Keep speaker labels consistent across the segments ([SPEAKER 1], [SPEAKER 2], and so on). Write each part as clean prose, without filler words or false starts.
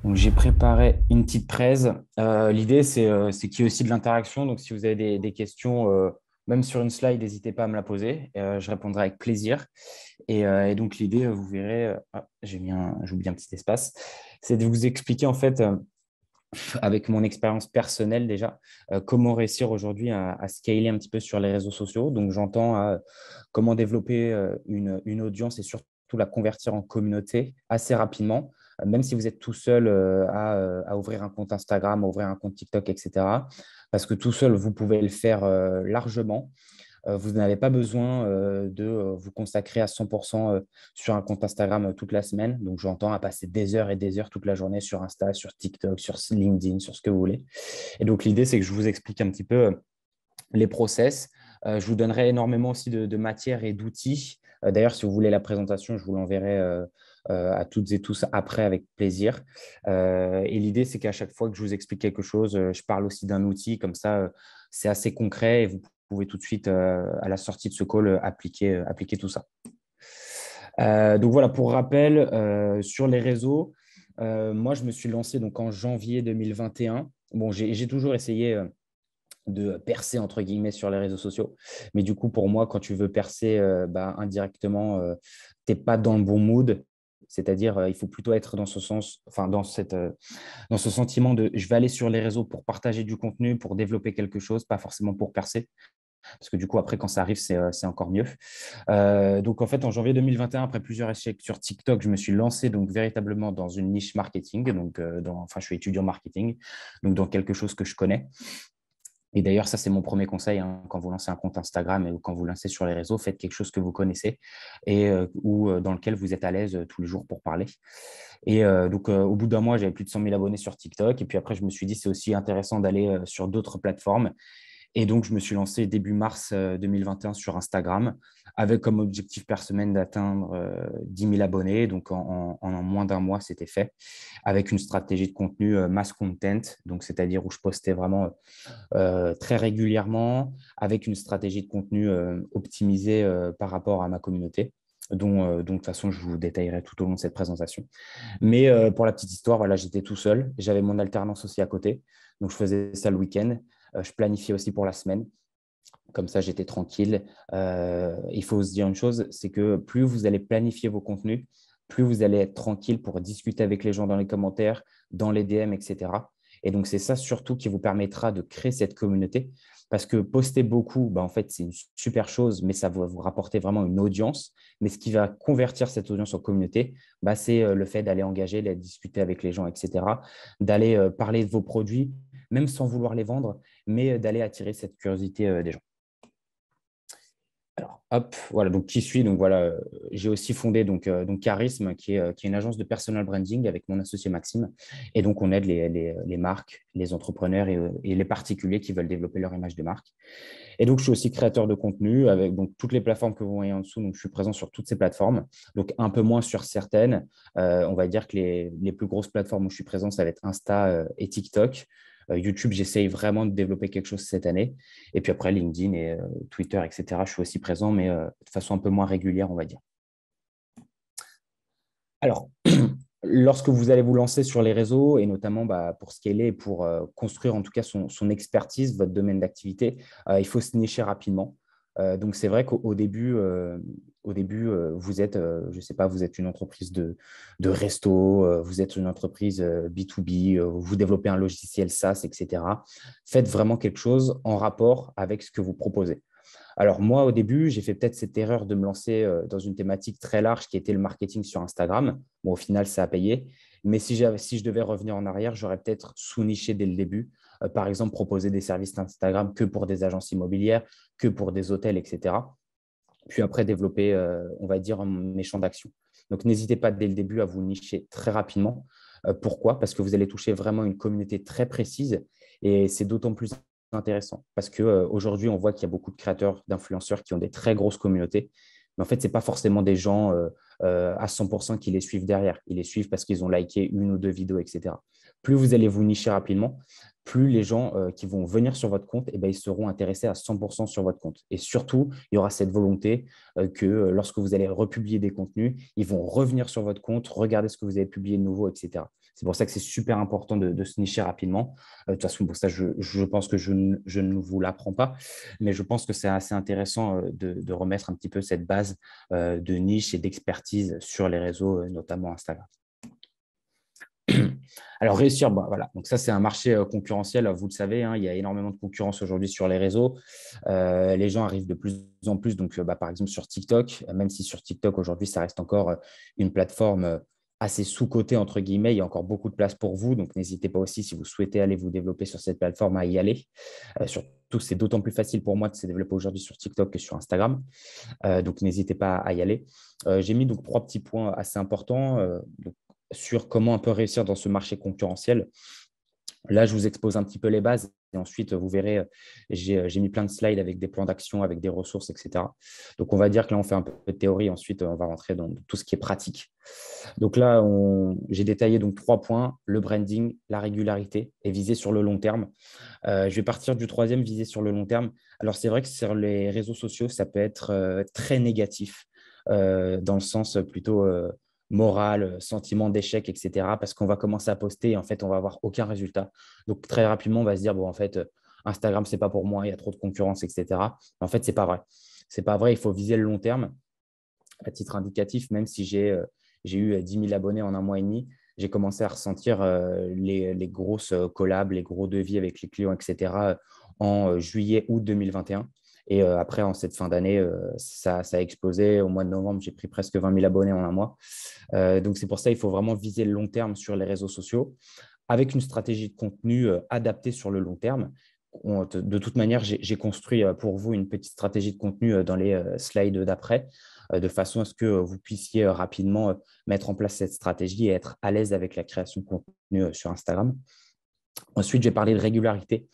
[SPEAKER 1] Donc, j'ai préparé une petite presse. L'idée, c'est qu'il y ait aussi de l'interaction. Donc, si vous avez des questions, même sur une slide, n'hésitez pas à me la poser. Je répondrai avec plaisir. Et donc, l'idée, vous verrez, j'ai oublié un petit espace, c'est de vous expliquer en fait, avec mon expérience personnelle déjà, comment réussir aujourd'hui à scaler un petit peu sur les réseaux sociaux. Donc, j'entends comment développer une audience et surtout la convertir en communauté assez rapidement, même si vous êtes tout seul à ouvrir un compte Instagram, à ouvrir un compte TikTok, etc. Parce que tout seul, vous pouvez le faire largement. Vous n'avez pas besoin de vous consacrer à 100% sur un compte Instagram toute la semaine. Donc, j'entends à passer des heures et des heures toute la journée sur Insta, sur TikTok, sur LinkedIn, sur ce que vous voulez. Et donc, l'idée, c'est que je vous explique un petit peu les process. Je vous donnerai énormément aussi de matière et d'outils. D'ailleurs, si vous voulez la présentation, je vous l'enverrai à toutes et tous après avec plaisir. Et l'idée, c'est qu'à chaque fois que je vous explique quelque chose, je parle aussi d'un outil. Comme ça, c'est assez concret et vous pouvez tout de suite, à la sortie de ce call, appliquer tout ça. Donc voilà, pour rappel, sur les réseaux, moi, je me suis lancé donc en janvier 2021. Bon, j'ai toujours essayé de percer entre guillemets sur les réseaux sociaux. Mais du coup, pour moi, quand tu veux percer indirectement, tu n'es pas dans le bon mood. C'est-à-dire, il faut plutôt être dans ce sens, enfin, dans ce sentiment de je vais aller sur les réseaux pour partager du contenu, pour développer quelque chose, pas forcément pour percer. Parce que du coup, après, quand ça arrive, c'est encore mieux. Donc, en fait, en janvier 2021, après plusieurs échecs sur TikTok, je me suis lancé donc véritablement dans une niche marketing. Donc, enfin, je suis étudiant marketing, donc dans quelque chose que je connais. Et d'ailleurs, ça, c'est mon premier conseil, hein, quand vous lancez un compte Instagram ou quand vous lancez sur les réseaux, faites quelque chose que vous connaissez et ou dans lequel vous êtes à l'aise tous les jours pour parler. Et donc, au bout d'un mois, j'avais plus de 100 000 abonnés sur TikTok. Et puis après, je me suis dit, c'est aussi intéressant d'aller sur d'autres plateformes. Et donc, je me suis lancé début mars 2021 sur Instagram avec comme objectif par semaine d'atteindre 10 000 abonnés. Donc, en moins d'un mois, c'était fait avec une stratégie de contenu mass content. Donc, c'est-à-dire où je postais vraiment très régulièrement avec une stratégie de contenu optimisée par rapport à ma communauté. Donc, de toute façon, je vous détaillerai tout au long de cette présentation. Mais pour la petite histoire, voilà, j'étais tout seul. J'avais mon alternance aussi à côté. Donc, je faisais ça le week-end. Je planifiais aussi pour la semaine. Comme ça, j'étais tranquille. Il faut se dire une chose, c'est que plus vous allez planifier vos contenus, plus vous allez être tranquille pour discuter avec les gens dans les commentaires, dans les DM, etc. Et donc, c'est ça surtout qui vous permettra de créer cette communauté. Parce que poster beaucoup, en fait, c'est une super chose, mais ça va vous rapporter vraiment une audience. Mais ce qui va convertir cette audience en communauté, c'est le fait d'aller engager, d'aller discuter avec les gens, etc. D'aller parler de vos produits, même sans vouloir les vendre, mais d'aller attirer cette curiosité des gens. Alors, hop, voilà, donc qui suis. Donc voilà, j'ai aussi fondé donc Charisme, qui est une agence de personal branding avec mon associé Maxime. Et donc, on aide les marques, les entrepreneurs et les particuliers qui veulent développer leur image de marque. Et donc, je suis aussi créateur de contenu avec donc, toutes les plateformes que vous voyez en dessous. Donc, je suis présent sur toutes ces plateformes, donc un peu moins sur certaines. On va dire que les plus grosses plateformes où je suis présent, ça va être Insta et TikTok. YouTube, j'essaye vraiment de développer quelque chose cette année. Et puis après, LinkedIn et Twitter, etc., je suis aussi présent, mais de façon un peu moins régulière, on va dire. Alors, lorsque vous allez vous lancer sur les réseaux, et notamment pour scaler et pour construire en tout cas son expertise, votre domaine d'activité, il faut se nicher rapidement. Donc, c'est vrai qu'au début, vous êtes, je ne sais pas, vous êtes une entreprise de resto, vous êtes une entreprise B2B, vous développez un logiciel SaaS, etc. Faites vraiment quelque chose en rapport avec ce que vous proposez. Alors moi, au début, j'ai fait peut-être cette erreur de me lancer dans une thématique très large qui était le marketing sur Instagram. Bon, au final, ça a payé. Mais si je devais revenir en arrière, j'aurais peut-être sous-niché dès le début. Par exemple, proposer des services Instagram que pour des agences immobilières, que pour des hôtels, etc. Puis après, développer, on va dire, mes champs d'action. Donc, n'hésitez pas dès le début à vous nicher très rapidement. Pourquoi? Parce que vous allez toucher vraiment une communauté très précise et c'est d'autant plus intéressant parce qu'aujourd'hui, on voit qu'il y a beaucoup de créateurs, d'influenceurs qui ont des très grosses communautés. Mais en fait, ce n'est pas forcément des gens à 100% qui les suivent derrière. Ils les suivent parce qu'ils ont liké une ou deux vidéos, etc. Plus vous allez vous nicher rapidement, plus les gens qui vont venir sur votre compte, ils seront intéressés à 100% sur votre compte. Et surtout, il y aura cette volonté que lorsque vous allez republier des contenus, ils vont revenir sur votre compte, regarder ce que vous avez publié de nouveau, etc. C'est pour ça que c'est super important de se nicher rapidement. De toute façon, pour ça, je pense que je ne vous l'apprends pas, mais je pense que c'est assez intéressant de remettre un petit peu cette base de niche et d'expertise sur les réseaux, notamment Instagram. Alors, réussir, voilà. Donc ça, c'est un marché concurrentiel, vous le savez, hein, il y a énormément de concurrence aujourd'hui sur les réseaux. Les gens arrivent de plus en plus, donc par exemple sur TikTok, même si sur TikTok aujourd'hui, ça reste encore une plateforme assez sous-cotée, entre guillemets, il y a encore beaucoup de place pour vous, donc n'hésitez pas aussi, si vous souhaitez aller vous développer sur cette plateforme, à y aller. Surtout, c'est d'autant plus facile pour moi de se développer aujourd'hui sur TikTok que sur Instagram, donc n'hésitez pas à y aller. J'ai mis donc 3 petits points assez importants. Sur comment un peu réussir dans ce marché concurrentiel. Là, je vous expose un petit peu les bases et ensuite, vous verrez, j'ai mis plein de slides avec des plans d'action, avec des ressources, etc. Donc, on va dire que là, on fait un peu de théorie. Ensuite, on va rentrer dans tout ce qui est pratique. Donc là, j'ai détaillé donc 3 points, le branding, la régularité et viser sur le long terme. Je vais partir du troisième, viser sur le long terme. Alors, c'est vrai que sur les réseaux sociaux, ça peut être très négatif dans le sens plutôt moral, sentiment d'échec, etc. Parce qu'on va commencer à poster et en fait, on va avoir aucun résultat. Donc, très rapidement, on va se dire, bon, en fait, Instagram, c'est pas pour moi, il y a trop de concurrence, etc. Mais en fait, c'est pas vrai. C'est pas vrai, il faut viser le long terme. À titre indicatif, même si j'ai eu 10 000 abonnés en un mois et demi, j'ai commencé à ressentir les grosses collabs, les gros devis avec les clients, etc. en juillet, août 2021. Et après, en cette fin d'année, ça a explosé. Au mois de novembre, j'ai pris presque 20 000 abonnés en un mois. Donc, c'est pour ça qu'il faut vraiment viser le long terme sur les réseaux sociaux avec une stratégie de contenu adaptée sur le long terme. De toute manière, j'ai construit pour vous une petite stratégie de contenu dans les slides d'après, de façon à ce que vous puissiez rapidement mettre en place cette stratégie et être à l'aise avec la création de contenu sur Instagram. Ensuite, j'ai parlé de régularité.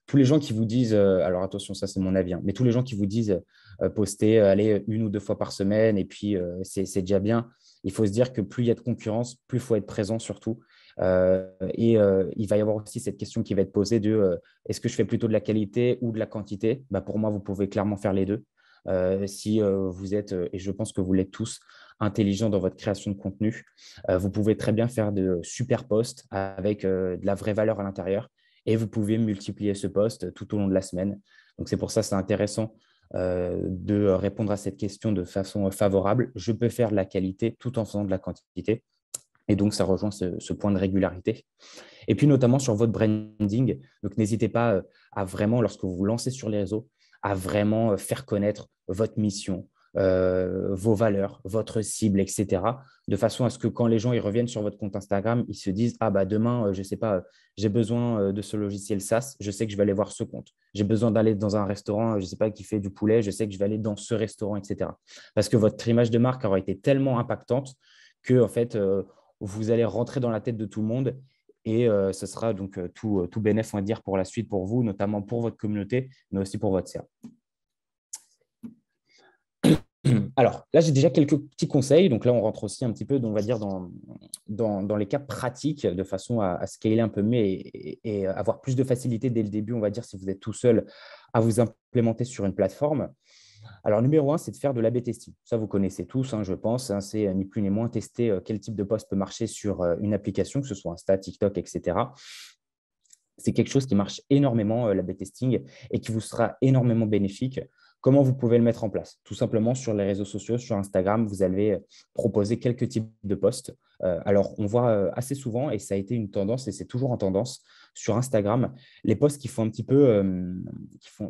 [SPEAKER 1] Tous les gens qui vous disent, alors attention, ça c'est mon avis, hein, mais tous les gens qui vous disent poster allez, 1 ou 2 fois par semaine et puis c'est déjà bien, il faut se dire que plus il y a de concurrence, plus il faut être présent surtout. Il va y avoir aussi cette question qui va être posée de est-ce que je fais plutôt de la qualité ou de la quantité? Pour moi, vous pouvez clairement faire les deux. Si vous êtes, et je pense que vous l'êtes tous, intelligents dans votre création de contenu, vous pouvez très bien faire de super posts avec de la vraie valeur à l'intérieur et vous pouvez multiplier ce post tout au long de la semaine. Donc, c'est pour ça que c'est intéressant de répondre à cette question de façon favorable. Je peux faire de la qualité tout en faisant de la quantité. Et donc, ça rejoint ce point de régularité. Et puis, notamment sur votre branding. Donc, n'hésitez pas à vraiment, lorsque vous vous lancez sur les réseaux, à vraiment faire connaître votre mission, vos valeurs, votre cible, etc. De façon à ce que quand les gens ils reviennent sur votre compte Instagram, ils se disent, ah bah demain, je ne sais pas, j'ai besoin de ce logiciel SaaS, je sais que je vais aller voir ce compte. J'ai besoin d'aller dans un restaurant, je ne sais pas, qui fait du poulet, je sais que je vais aller dans ce restaurant, etc. Parce que votre image de marque aura été tellement impactante que, en fait, vous allez rentrer dans la tête de tout le monde et ce sera donc tout bénéf, on va dire, pour la suite, pour vous, notamment pour votre communauté, mais aussi pour votre CA. Alors, là, j'ai déjà quelques petits conseils. Donc là, on rentre aussi un petit peu, on va dire, dans les cas pratiques, de façon à scaler un peu mieux et avoir plus de facilité dès le début, on va dire, si vous êtes tout seul, à vous implémenter sur une plateforme. Alors, numéro 1, c'est de faire de l'A/B testing. Ça, vous connaissez tous, hein, je pense. Hein, c'est ni plus ni moins tester quel type de post peut marcher sur une application, que ce soit Insta, TikTok, etc. C'est quelque chose qui marche énormément, l'A/B testing, et qui vous sera énormément bénéfique. Comment vous pouvez le mettre en place? Tout simplement, sur les réseaux sociaux, sur Instagram, vous allez proposer quelques types de posts. Alors, on voit assez souvent, et ça a été une tendance, et c'est toujours en tendance, sur Instagram, les posts qui font un petit peu,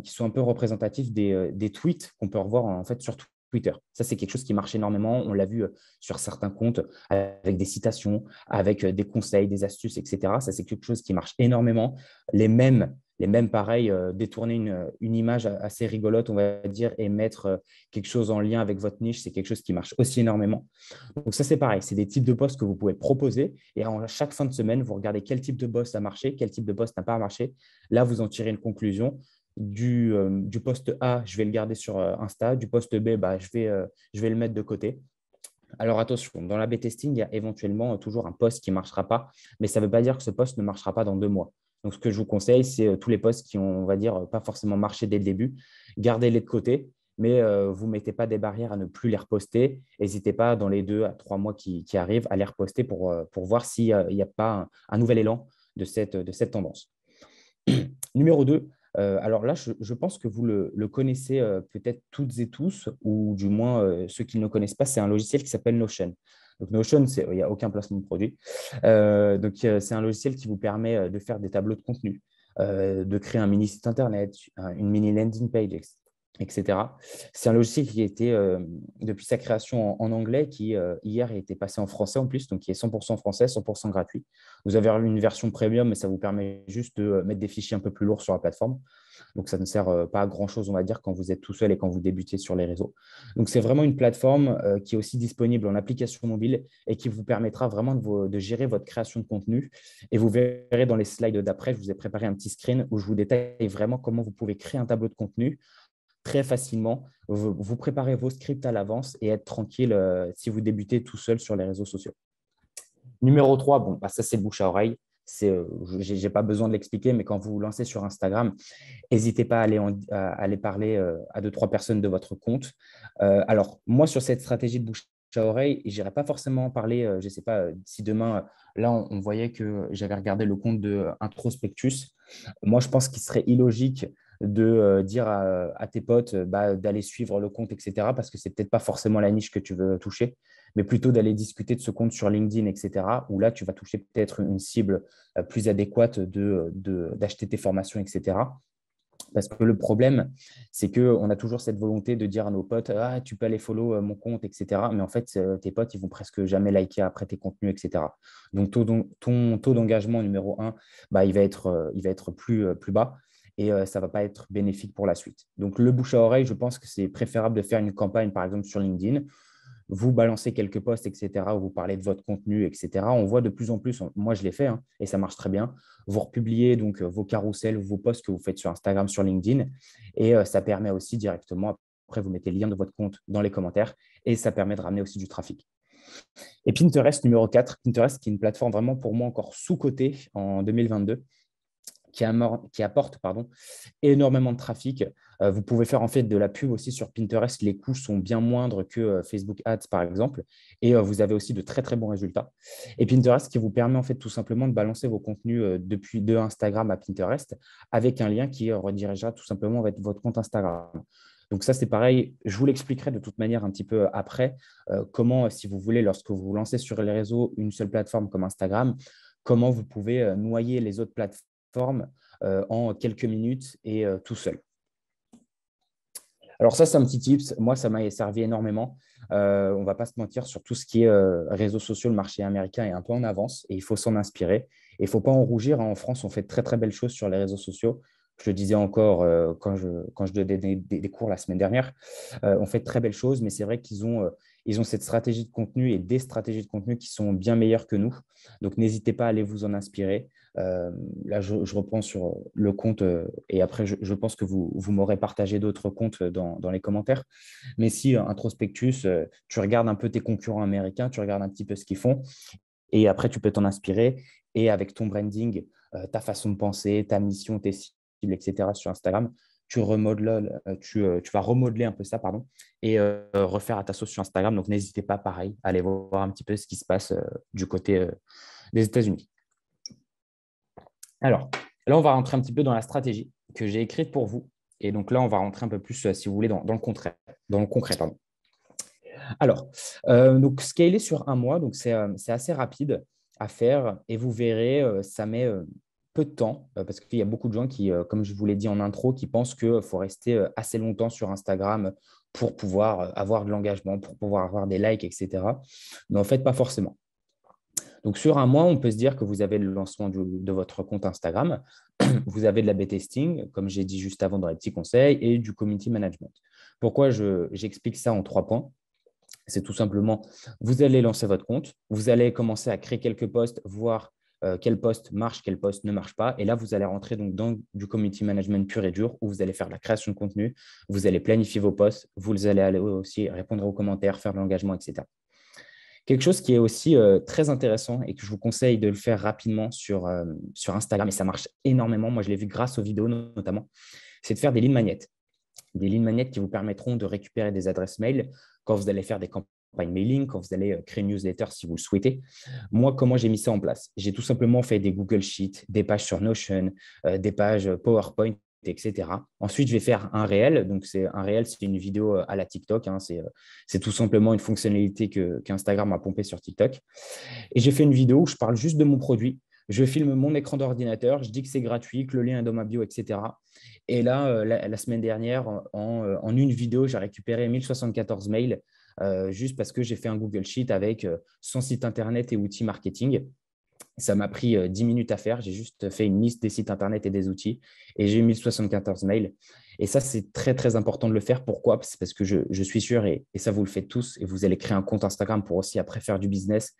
[SPEAKER 1] qui sont un peu représentatifs des tweets qu'on peut revoir en fait sur Twitter. Ça, c'est quelque chose qui marche énormément. On l'a vu sur certains comptes avec des citations, avec des conseils, des astuces, etc. Ça, c'est quelque chose qui marche énormément. Les mêmes pareil, détourner une image assez rigolote, on va dire, et mettre quelque chose en lien avec votre niche, c'est quelque chose qui marche aussi énormément. Donc ça, c'est pareil, c'est des types de posts que vous pouvez proposer et à chaque fin de semaine, vous regardez quel type de post a marché, quel type de post n'a pas marché. Là, vous en tirez une conclusion. Du post A, je vais le garder sur Insta. Du post B, je vais le mettre de côté. Alors attention, dans l'A/B testing, il y a éventuellement toujours un post qui ne marchera pas, mais ça ne veut pas dire que ce post ne marchera pas dans 2 mois. Donc, ce que je vous conseille, c'est tous les posts qui ont, on va dire, pas forcément marché dès le début. Gardez-les de côté, mais vous ne mettez pas des barrières à ne plus les reposter. N'hésitez pas, dans les 2 à 3 mois qui arrivent, à les reposter pour voir s'il n'y a pas un nouvel élan de cette tendance. Numéro 2, alors là, je pense que vous le connaissez peut-être toutes et tous, ou du moins ceux qui ne le connaissent pas, c'est un logiciel qui s'appelle Notion. Donc Notion, il n'y a aucun placement de produit. C'est un logiciel qui vous permet de faire des tableaux de contenu, de créer un mini site internet, une mini landing page, etc. C'est un logiciel qui a été, depuis sa création en anglais, qui hier a été passé en français en plus, donc qui est 100% français, 100% gratuit. Vous avez une version premium, mais ça vous permet juste de mettre des fichiers un peu plus lourds sur la plateforme. Donc, ça ne sert pas à grand-chose, on va dire, quand vous êtes tout seul et quand vous débutez sur les réseaux. Donc, c'est vraiment une plateforme qui est aussi disponible en application mobile et qui vous permettra vraiment de gérer votre création de contenu. Et vous verrez dans les slides d'après, je vous ai préparé un petit screen où je vous détaille vraiment comment vous pouvez créer un tableau de contenu très facilement. Vous préparez vos scripts à l'avance et être tranquille si vous débutez tout seul sur les réseaux sociaux. Numéro 3, bon, ça, c'est le bouche à oreille. Je n'ai pas besoin de l'expliquer, mais quand vous vous lancez sur Instagram, n'hésitez pas à aller parler à 2, 3 personnes de votre compte. Alors, moi, sur cette stratégie de bouche à oreille, je n'irai pas forcément parler, je ne sais pas, si demain, là, on voyait que j'avais regardé le compte de Introspectus. Moi, je pense qu'il serait illogique de dire à tes potes d'aller suivre le compte, etc., parce que ce n'est peut-être pas forcément la niche que tu veux toucher, mais plutôt d'aller discuter de ce compte sur LinkedIn, etc., où là, tu vas toucher peut-être une cible plus adéquate d'acheter tes formations, etc. Parce que le problème, c'est qu'on a toujours cette volonté de dire à nos potes, ah, tu peux aller follow mon compte, etc. Mais en fait, tes potes, ils vont presque jamais liker après tes contenus, etc. Donc, ton taux d'engagement numéro 1, il va être plus bas et ça ne va pas être bénéfique pour la suite. Donc, le bouche à oreille, je pense que c'est préférable de faire une campagne, par exemple, sur LinkedIn. Vous balancez quelques posts, etc., où vous parlez de votre contenu, etc. On voit de plus en plus, moi je l'ai fait et ça marche très bien, vous republiez donc vos carousels, vos posts que vous faites sur Instagram, sur LinkedIn et ça permet aussi directement, après vous mettez le lien de votre compte dans les commentaires et ça permet de ramener aussi du trafic. Et Pinterest numéro 4, Pinterest qui est une plateforme vraiment pour moi encore sous-cotée en 2022 qui apporte énormément de trafic. Vous pouvez faire en fait de la pub aussi sur Pinterest. Les coûts sont bien moindres que Facebook Ads, par exemple. Et vous avez aussi de très, très bons résultats. Et Pinterest qui vous permet en fait tout simplement de balancer vos contenus depuis de Instagram à Pinterest avec un lien qui redirigera tout simplement vers votre compte Instagram. Donc ça, c'est pareil. Je vous l'expliquerai de toute manière un petit peu après. Comment, si vous voulez, lorsque vous vous lancez sur les réseaux, une seule plateforme comme Instagram, comment vous pouvez noyer les autres plateformes en quelques minutes et tout seul. Alors ça, c'est un petit tips. Moi, ça m'a servi énormément. On ne va pas se mentir, sur tout ce qui est réseaux sociaux, le marché américain est un peu en avance et il faut s'en inspirer. Et il ne faut pas en rougir. En France, on fait de très, très belles choses sur les réseaux sociaux. Je le disais encore quand je donnais des cours la semaine dernière. On fait de très belles choses, mais c'est vrai qu'ils ont cette stratégie de contenu et des stratégies de contenu qui sont bien meilleures que nous. Donc, n'hésitez pas à aller vous en inspirer. Là, je reprends sur le compte et après, je pense que vous m'aurez partagé d'autres comptes dans les commentaires. Mais si Introspectus, tu regardes un peu tes concurrents américains, tu regardes un petit peu ce qu'ils font et après, tu peux t'en inspirer. Et avec ton branding, ta façon de penser, ta mission, tes cibles, etc. sur Instagram, tu vas remodeler un peu ça, et refaire à ta sauce sur Instagram. Donc, n'hésitez pas, pareil, à aller voir un petit peu ce qui se passe du côté des États-Unis. Alors, là, on va rentrer un petit peu dans la stratégie que j'ai écrite pour vous. Et donc là, on va rentrer un peu plus, si vous voulez, dans le concret. Alors, donc scaler sur un mois, donc c'est assez rapide à faire et vous verrez, ça met peu de temps parce qu'il y a beaucoup de gens qui, comme je vous l'ai dit en intro, qui pensent qu'il faut rester assez longtemps sur Instagram pour pouvoir avoir de l'engagement, pour pouvoir avoir des likes, etc. Mais en fait, pas forcément. Donc, sur un mois, on peut se dire que vous avez le lancement de votre compte Instagram, vous avez de la B-testing, comme j'ai dit juste avant dans les petits conseils, et du community management. Pourquoi j'explique ça en 3 points? C'est tout simplement, vous allez lancer votre compte, vous allez commencer à créer quelques posts, voir quel post marche, quel post ne marche pas. Et là, vous allez rentrer donc dans du community management pur et dur où vous allez faire la création de contenu, vous allez planifier vos posts, vous allez aller aussi répondre aux commentaires, faire de l'engagement, etc. Quelque chose qui est aussi très intéressant et que je vous conseille de le faire rapidement sur Instagram, et ça marche énormément. Moi, je l'ai vu grâce aux vidéos notamment, c'est de faire des lignes magnettes. Des lignes magnettes qui vous permettront de récupérer des adresses mail quand vous allez faire des campagnes mailing, quand vous allez créer une newsletter si vous le souhaitez. Moi, comment j'ai mis ça en place? J'ai tout simplement fait des Google Sheets, des pages sur Notion, des pages PowerPoint, etc. Ensuite, je vais faire un réel. Donc, c'est un réel, c'est une vidéo à la TikTok, hein. C'est tout simplement une fonctionnalité qu'Instagram a pompée sur TikTok. Et j'ai fait une vidéo où je parle juste de mon produit. Je filme mon écran d'ordinateur, je dis que c'est gratuit, que le lien est dans ma bio, etc. Et là, la semaine dernière, en une vidéo, j'ai récupéré 1074 mails juste parce que j'ai fait un Google Sheet avec son site internet et outils marketing. Ça m'a pris 10 minutes à faire. J'ai juste fait une liste des sites internet et des outils et j'ai eu 1074 mails. Et ça, c'est très, très important de le faire. Pourquoi? C'est parce que je suis sûr, et ça, vous le faites tous, et vous allez créer un compte Instagram pour aussi après faire du business,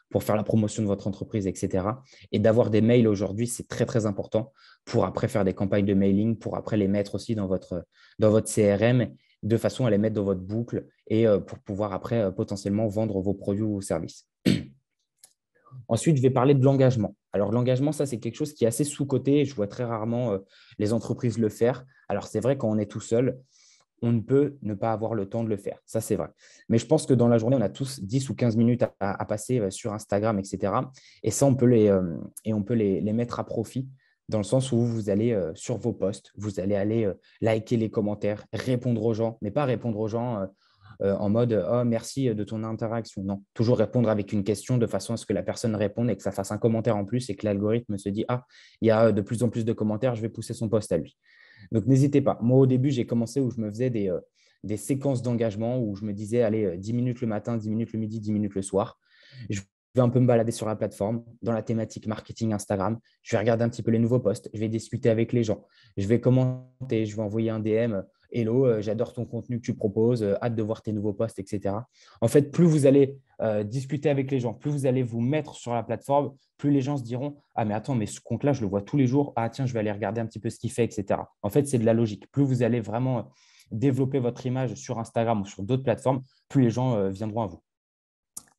[SPEAKER 1] pour faire la promotion de votre entreprise, etc. Et d'avoir des mails aujourd'hui, c'est très, très important pour après faire des campagnes de mailing, pour après les mettre aussi dans votre CRM, de façon à les mettre dans votre boucle et pour pouvoir après potentiellement vendre vos produits ou vos services. Ensuite, je vais parler de l'engagement. Alors, l'engagement, ça, c'est quelque chose qui est assez sous-coté. Je vois très rarement les entreprises le faire. Alors, c'est vrai, quand on est tout seul, on ne peut ne pas avoir le temps de le faire. Ça, c'est vrai. Mais je pense que dans la journée, on a tous 10 ou 15 minutes à passer sur Instagram, etc. Et ça, on peut les mettre à profit dans le sens où vous allez sur vos posts, vous allez aller liker les commentaires, répondre aux gens, mais pas répondre aux gens en mode oh, merci de ton interaction. Non, toujours répondre avec une question de façon à ce que la personne réponde et que ça fasse un commentaire en plus et que l'algorithme se dit ah, il y a de plus en plus de commentaires, je vais pousser son post à lui. Donc, n'hésitez pas. Moi, au début, j'ai commencé où je me faisais des séquences d'engagement où je me disais, allez, 10 minutes le matin, 10 minutes le midi, 10 minutes le soir. Je vais un peu me balader sur la plateforme, dans la thématique marketing Instagram. Je vais regarder un petit peu les nouveaux posts. Je vais discuter avec les gens. Je vais commenter. Je vais envoyer un DM. Hello, j'adore ton contenu que tu proposes. Hâte de voir tes nouveaux posts, etc. En fait, plus vous allez discuter avec les gens, plus vous allez vous mettre sur la plateforme, plus les gens se diront ah, mais attends, mais ce compte-là, je le vois tous les jours. Ah, tiens, je vais aller regarder un petit peu ce qu'il fait, etc. En fait, c'est de la logique. Plus vous allez vraiment développer votre image sur Instagram ou sur d'autres plateformes, plus les gens viendront à vous.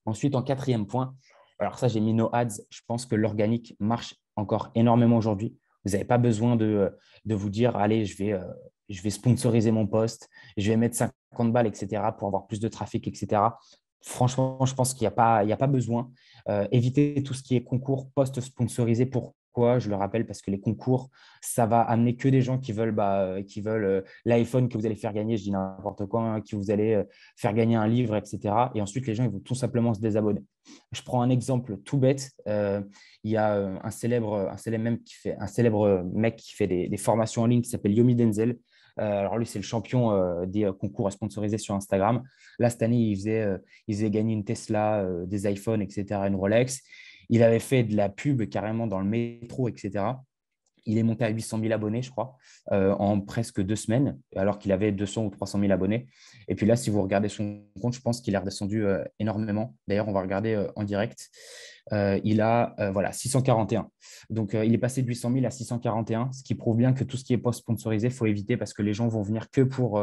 [SPEAKER 1] Ensuite, en quatrième point, alors ça, j'ai mis no ads. Je pense que l'organique marche encore énormément aujourd'hui. Vous n'avez pas besoin de vous dire allez, je vais sponsoriser mon post, je vais mettre 50 balles, etc., pour avoir plus de trafic, etc. Franchement, je pense qu'il n'y a pas besoin. Évitez tout ce qui est concours post-sponsorisé. Pourquoi? Je le rappelle, parce que les concours, ça va amener que des gens qui veulent l'iPhone que vous allez faire gagner, je dis n'importe quoi, hein, qui vous allez faire gagner un livre, etc. Et ensuite, les gens ils vont tout simplement se désabonner. Je prends un exemple tout bête. Il y a un célèbre mec qui fait des formations en ligne qui s'appelle Yomi Denzel. Alors lui, c'est le champion des concours sponsorisés sur Instagram. Là, cette année, il faisait gagner une Tesla, des iPhones, etc., une Rolex. Il avait fait de la pub carrément dans le métro, etc. Il est monté à 800 000 abonnés, je crois, en presque 2 semaines, alors qu'il avait 200 ou 300 000 abonnés. Et puis là, si vous regardez son compte, je pense qu'il est redescendu énormément. D'ailleurs, on va regarder en direct. Il a voilà, 641. Donc, il est passé de 800 000 à 641, ce qui prouve bien que tout ce qui est post-sponsorisé, il faut éviter parce que les gens vont venir que pour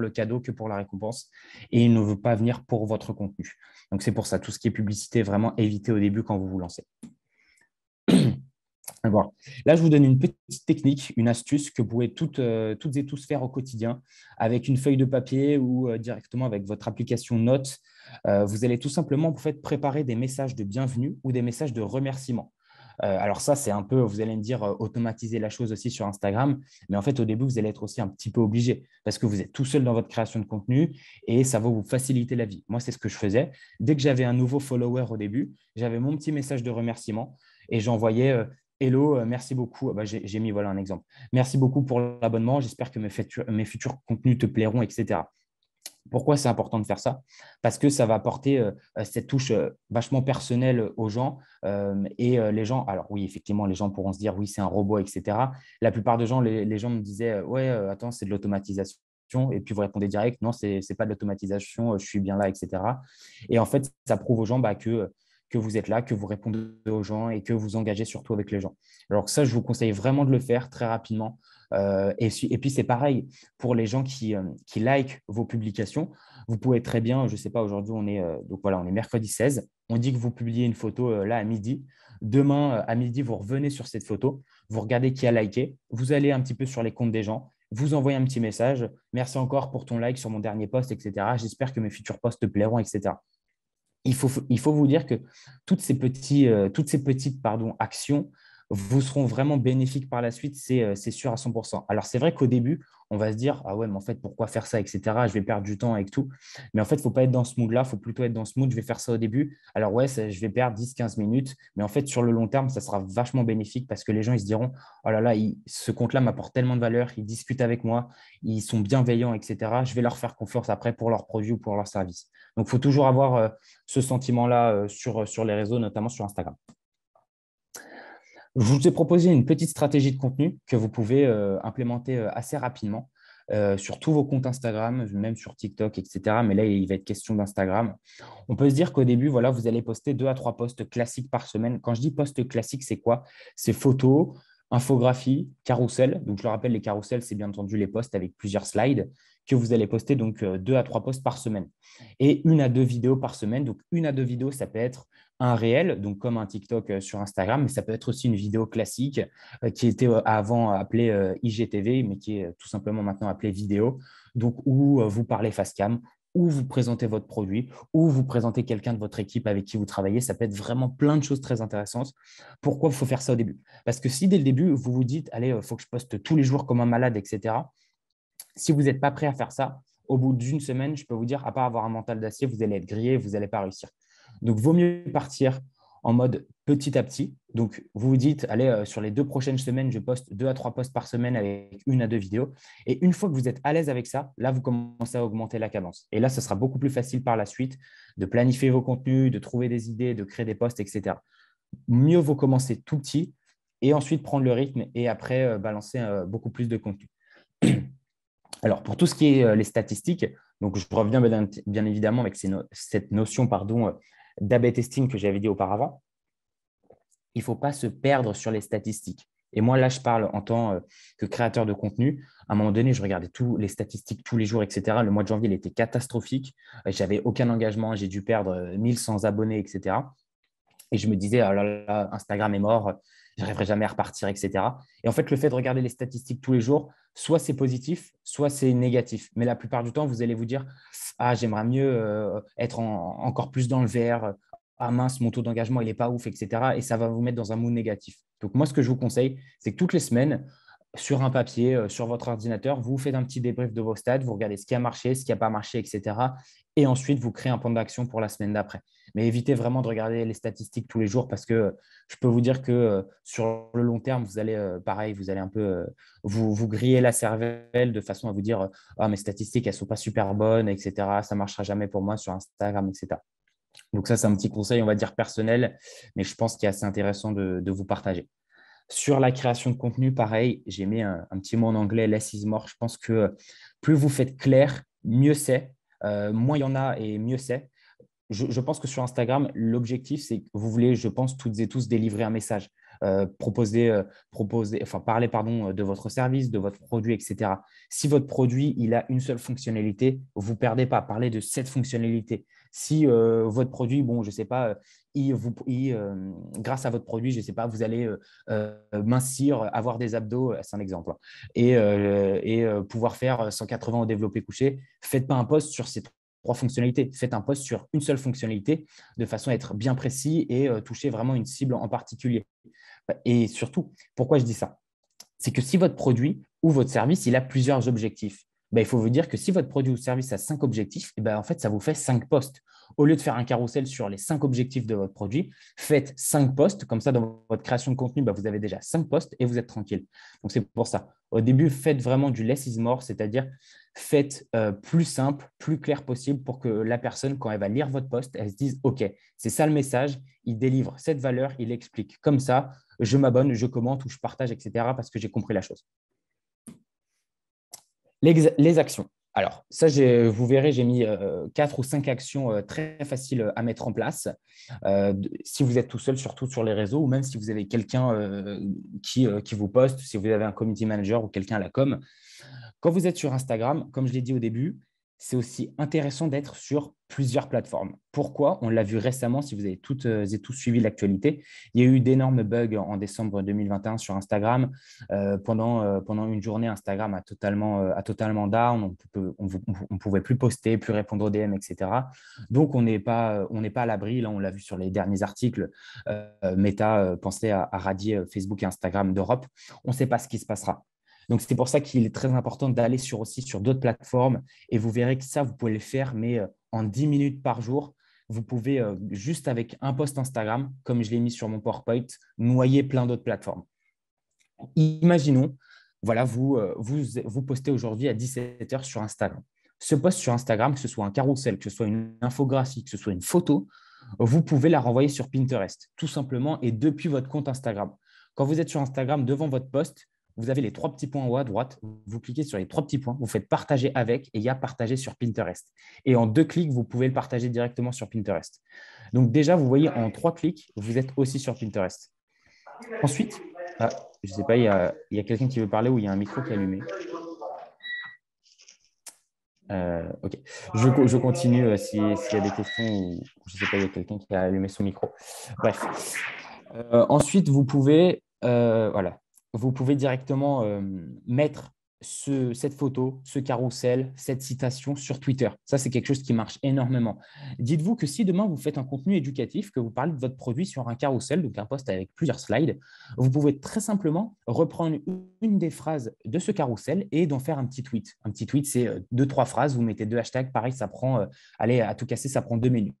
[SPEAKER 1] le cadeau, que pour la récompense, et ils ne veulent pas venir pour votre contenu. Donc, c'est pour ça, tout ce qui est publicité, vraiment évitez au début quand vous vous lancez. Voilà. Là, je vous donne une petite technique, une astuce que vous pouvez toutes et tous faire au quotidien avec une feuille de papier ou directement avec votre application Notes. Vous allez tout simplement préparer des messages de bienvenue ou des messages de remerciement. Alors ça, c'est un peu, vous allez me dire, automatiser la chose aussi sur Instagram. Mais en fait, au début, vous allez être aussi un petit peu obligé parce que vous êtes tout seul dans votre création de contenu et ça va vous faciliter la vie. Moi, c'est ce que je faisais. Dès que j'avais un nouveau follower au début, j'avais mon petit message de remerciement et j'envoyais Hello, merci beaucoup. Bah, j'ai mis voilà un exemple. Merci beaucoup pour l'abonnement. J'espère que mes futurs contenus te plairont, etc. Pourquoi c'est important de faire ça? Parce que ça va apporter cette touche vachement personnelle aux gens. Et les gens, alors oui, effectivement, les gens pourront se dire oui, c'est un robot, etc. La plupart des gens, les gens me disaient ouais, attends, c'est de l'automatisation. Et puis vous répondez direct, non, c'est pas de l'automatisation, je suis bien là, etc. Et en fait, ça prouve aux gens que que vous êtes là, que vous répondez aux gens et que vous engagez surtout avec les gens. Alors ça, je vous conseille vraiment de le faire très rapidement. Et puis, c'est pareil pour les gens qui likent vos publications. Vous pouvez très bien, je ne sais pas, aujourd'hui, donc voilà, on est mercredi 16. On dit que vous publiez une photo là à midi. Demain, à midi, vous revenez sur cette photo, vous regardez qui a liké, vous allez un petit peu sur les comptes des gens, vous envoyez un petit message. Merci encore pour ton like sur mon dernier post, etc. J'espère que mes futurs posts te plairont, etc. Il faut vous dire que toutes ces petites actions vous seront vraiment bénéfiques par la suite, c'est sûr à 100%. Alors, c'est vrai qu'au début, on va se dire, ah ouais, mais en fait, pourquoi faire ça, etc. Je vais perdre du temps avec tout. Mais en fait, il ne faut pas être dans ce mood-là, il faut plutôt être dans ce mood, je vais faire ça au début. Alors ouais, je vais perdre 10-15 minutes, mais en fait, sur le long terme, ça sera vachement bénéfique parce que les gens, ils se diront, oh là là, ce compte-là m'apporte tellement de valeur, ils discutent avec moi, ils sont bienveillants, etc. Je vais leur faire confiance après pour leurs produits ou pour leurs services. Donc, il faut toujours avoir ce sentiment-là sur les réseaux, notamment sur Instagram. Je vous ai proposé une petite stratégie de contenu que vous pouvez implémenter assez rapidement sur tous vos comptes Instagram, même sur TikTok, etc. Mais là, il va être question d'Instagram. On peut se dire qu'au début, voilà, vous allez poster 2 à 3 posts classiques par semaine. Quand je dis posts classiques, c'est quoi? C'est photos, infographie, carrousel. Donc, je le rappelle, les carousels, c'est bien entendu les posts avec plusieurs slides que vous allez poster donc 2 à 3 posts par semaine et 1 à 2 vidéos par semaine. Donc, 1 à 2 vidéos, ça peut être un réel, donc comme un TikTok sur Instagram, mais ça peut être aussi une vidéo classique qui était avant appelée IGTV, mais qui est tout simplement maintenant appelée vidéo, donc où vous parlez face cam, où vous présentez votre produit, où vous présentez quelqu'un de votre équipe avec qui vous travaillez. Ça peut être vraiment plein de choses très intéressantes. Pourquoi il faut faire ça au début? Parce que si dès le début, vous vous dites, allez, il faut que je poste tous les jours comme un malade, etc., si vous n'êtes pas prêt à faire ça, au bout d'une semaine, je peux vous dire, à part avoir un mental d'acier, vous allez être grillé, vous n'allez pas réussir. Donc, vaut mieux partir en mode petit à petit. Donc, vous vous dites, allez, sur les 2 prochaines semaines, je poste 2 à 3 posts par semaine avec 1 à 2 vidéos. Et une fois que vous êtes à l'aise avec ça, là, vous commencez à augmenter la cadence. Et là, ce sera beaucoup plus facile par la suite de planifier vos contenus, de trouver des idées, de créer des posts, etc. Mieux vaut commencer tout petit et ensuite prendre le rythme et après balancer beaucoup plus de contenu. Alors, pour tout ce qui est les statistiques, donc je reviens bien évidemment avec cette notion d'A/B testing que j'avais dit auparavant. Il ne faut pas se perdre sur les statistiques. Et moi, là, je parle en tant que créateur de contenu. À un moment donné, je regardais les statistiques tous les jours, etc. Le mois de janvier, il était catastrophique. Je n'avais aucun engagement. J'ai dû perdre 1100 abonnés, etc. Et je me disais, oh là là, Instagram est mort, je n'arriverai jamais à repartir, etc. Et en fait, le fait de regarder les statistiques tous les jours, soit c'est positif, soit c'est négatif. Mais la plupart du temps, vous allez vous dire, ah, j'aimerais mieux être encore plus dans le vert. Ah mince, mon taux d'engagement, il n'est pas ouf, etc. Et ça va vous mettre dans un mood négatif. Donc, moi, ce que je vous conseille, c'est que toutes les semaines, sur un papier, sur votre ordinateur, vous faites un petit débrief de vos stats, vous regardez ce qui a marché, ce qui n'a pas marché, etc. Et ensuite, vous créez un plan d'action pour la semaine d'après. Mais évitez vraiment de regarder les statistiques tous les jours parce que je peux vous dire que sur le long terme, vous allez, pareil, vous allez un peu vous griller la cervelle de façon à vous dire ah, mes statistiques, elles ne sont pas super bonnes, etc. Ça ne marchera jamais pour moi sur Instagram, etc. Donc ça, c'est un petit conseil, on va dire personnel, mais je pense qu'il est assez intéressant de vous partager. Sur la création de contenu, pareil, j'ai mis un petit mot en anglais, less is more. Je pense que plus vous faites clair, mieux c'est. Moins il y en a et mieux c'est. Je pense que sur Instagram, l'objectif, c'est que vous voulez, je pense, toutes et tous délivrer un message, parler de votre service, de votre produit, etc. Si votre produit, il a une seule fonctionnalité, vous ne perdez pas. Parlez de cette fonctionnalité. Si votre produit, bon, je ne sais pas, grâce à votre produit, je ne sais pas, vous allez mincir, avoir des abdos, c'est un exemple, hein, et pouvoir faire 180 au développé couché, faites pas un post sur ces 3 fonctionnalités. Faites un post sur une seule fonctionnalité de façon à être bien précis et toucher vraiment une cible en particulier. Et surtout, pourquoi je dis ça? C'est que si votre produit ou votre service, il a plusieurs objectifs, ben, il faut vous dire que si votre produit ou service a 5 objectifs, et ben, en fait, ça vous fait 5 posts. Au lieu de faire un carrousel sur les 5 objectifs de votre produit, faites 5 posts. Comme ça, dans votre création de contenu, ben, vous avez déjà 5 posts et vous êtes tranquille. Donc, c'est pour ça. Au début, faites vraiment du less is more, c'est-à-dire faites plus simple, plus clair possible pour que la personne, quand elle va lire votre post, elle se dise « Ok, c'est ça le message, il délivre cette valeur, il explique comme ça, je m'abonne, je commente ou je partage, etc. parce que j'ai compris la chose. Les actions. Alors, ça, vous verrez, j'ai mis 4 ou 5 actions très faciles à mettre en place. Si vous êtes tout seul, surtout sur les réseaux, ou même si vous avez quelqu'un qui vous poste, si vous avez un community manager ou quelqu'un à la com. Quand vous êtes sur Instagram, comme je l'ai dit au début, c'est aussi intéressant d'être sur plusieurs plateformes. Pourquoi? On l'a vu récemment, si vous avez toutes et tous suivi l'actualité. Il y a eu d'énormes bugs en décembre 2021 sur Instagram. Pendant une journée, Instagram a totalement down. On ne pouvait plus poster, plus répondre aux DM, etc. Donc, on n'est pas à l'abri. Là, on l'a vu sur les derniers articles. Meta pensait à radier Facebook et Instagram d'Europe. On ne sait pas ce qui se passera. Donc, c'est pour ça qu'il est très important d'aller aussi sur d'autres plateformes. Et vous verrez que ça, vous pouvez le faire, mais en 10 minutes par jour, vous pouvez, juste avec un post Instagram, comme je l'ai mis sur mon PowerPoint, noyer plein d'autres plateformes. Imaginons, voilà, vous postez aujourd'hui à 17 heures sur Instagram. Ce post sur Instagram, que ce soit un carrousel, que ce soit une infographie, que ce soit une photo, vous pouvez la renvoyer sur Pinterest, tout simplement, et depuis votre compte Instagram. Quand vous êtes sur Instagram, devant votre post, vous avez les 3 petits points en haut à droite. Vous cliquez sur les 3 petits points, vous faites partager avec et il y a partager sur Pinterest. Et en 2 clics, vous pouvez le partager directement sur Pinterest. Donc déjà, vous voyez, en 3 clics, vous êtes aussi sur Pinterest. Ensuite, je ne sais pas, il y a quelqu'un qui veut parler ou il y a un micro qui est allumé. Ok, je continue s'il y a des questions ou je ne sais pas, il y a quelqu'un qui a allumé son micro. Bref. Ensuite, voilà, vous pouvez directement mettre cette photo, ce carrousel, cette citation sur Twitter. Ça, c'est quelque chose qui marche énormément. Dites-vous que si demain, vous faites un contenu éducatif, que vous parlez de votre produit sur un carrousel, donc un post avec plusieurs slides, vous pouvez très simplement reprendre une des phrases de ce carrousel et d'en faire un petit tweet. Un petit tweet, c'est 2-3 phrases, vous mettez 2 hashtags, pareil, ça prend, allez, à tout casser, ça prend 2 minutes.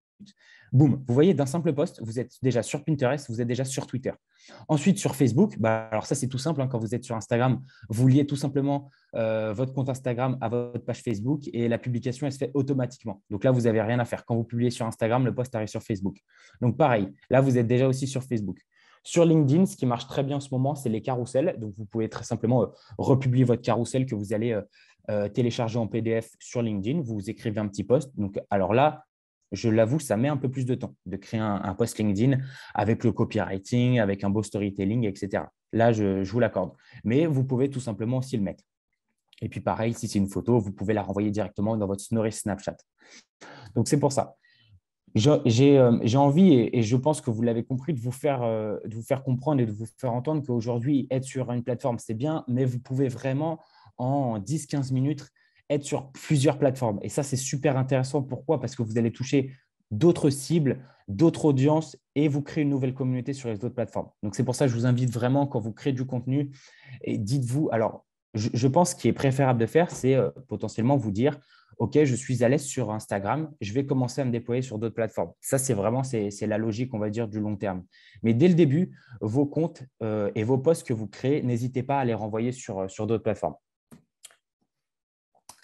[SPEAKER 1] Boum, vous voyez, d'un simple post, vous êtes déjà sur Pinterest, vous êtes déjà sur Twitter. Ensuite, sur Facebook, alors ça, c'est tout simple. Quand vous êtes sur Instagram, vous liez tout simplement votre compte Instagram à votre page Facebook et la publication, elle se fait automatiquement. Donc là, vous n'avez rien à faire. Quand vous publiez sur Instagram, le post arrive sur Facebook. Donc pareil, là, vous êtes déjà aussi sur Facebook. Sur LinkedIn, ce qui marche très bien en ce moment, c'est les carousels. Donc, vous pouvez très simplement republier votre carrousel que vous allez télécharger en PDF sur LinkedIn. Vous écrivez un petit post. Donc, alors là, je l'avoue, ça met un peu plus de temps de créer un post LinkedIn avec le copywriting, avec un beau storytelling, etc. Là, je vous l'accorde. Mais vous pouvez tout simplement aussi le mettre. Et puis pareil, si c'est une photo, vous pouvez la renvoyer directement dans votre story Snapchat. Donc, c'est pour ça. J'ai envie, et je pense que vous l'avez compris, de vous faire comprendre et de vous faire entendre qu'aujourd'hui, être sur une plateforme, c'est bien, mais vous pouvez vraiment, en 10-15 minutes, être sur plusieurs plateformes. Et ça, c'est super intéressant. Pourquoi? Parce que vous allez toucher d'autres cibles, d'autres audiences et vous créez une nouvelle communauté sur les autres plateformes. Donc, c'est pour ça que je vous invite vraiment, quand vous créez du contenu, et dites-vous, alors, je pense qu'il est préférable de faire, c'est potentiellement vous dire, OK, je suis à l'aise sur Instagram, je vais commencer à me déployer sur d'autres plateformes. Ça, c'est la logique, on va dire, du long terme. Mais dès le début, vos comptes et vos posts que vous créez, n'hésitez pas à les renvoyer sur d'autres plateformes.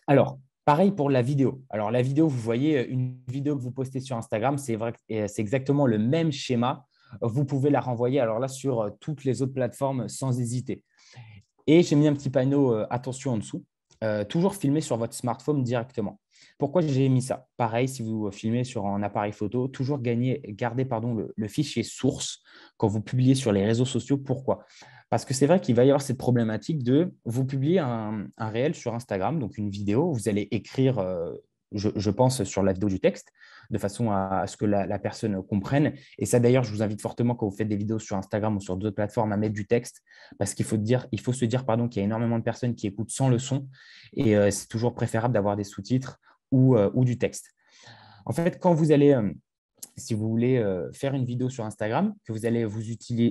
[SPEAKER 1] Alors, pareil pour la vidéo. Alors, la vidéo, vous voyez, une vidéo que vous postez sur Instagram, c'est vrai, c'est exactement le même schéma. Vous pouvez la renvoyer alors là sur toutes les autres plateformes sans hésiter. Et j'ai mis un petit panneau attention en dessous. Toujours filmer sur votre smartphone directement. Pourquoi j'ai mis ça? Pareil, si vous filmez sur un appareil photo, toujours garder le fichier source quand vous publiez sur les réseaux sociaux. Pourquoi? Parce que c'est vrai qu'il va y avoir cette problématique de vous publier un réel sur Instagram, donc une vidéo, vous allez écrire, je pense, sur la vidéo du texte, de façon à ce que la personne comprenne. Et ça, d'ailleurs, je vous invite fortement, quand vous faites des vidéos sur Instagram ou sur d'autres plateformes, à mettre du texte, parce qu'il faut se dire qu'il y a énormément de personnes qui écoutent sans le son, et c'est toujours préférable d'avoir des sous-titres ou du texte. En fait, quand vous allez, si vous voulez faire une vidéo sur Instagram, que vous allez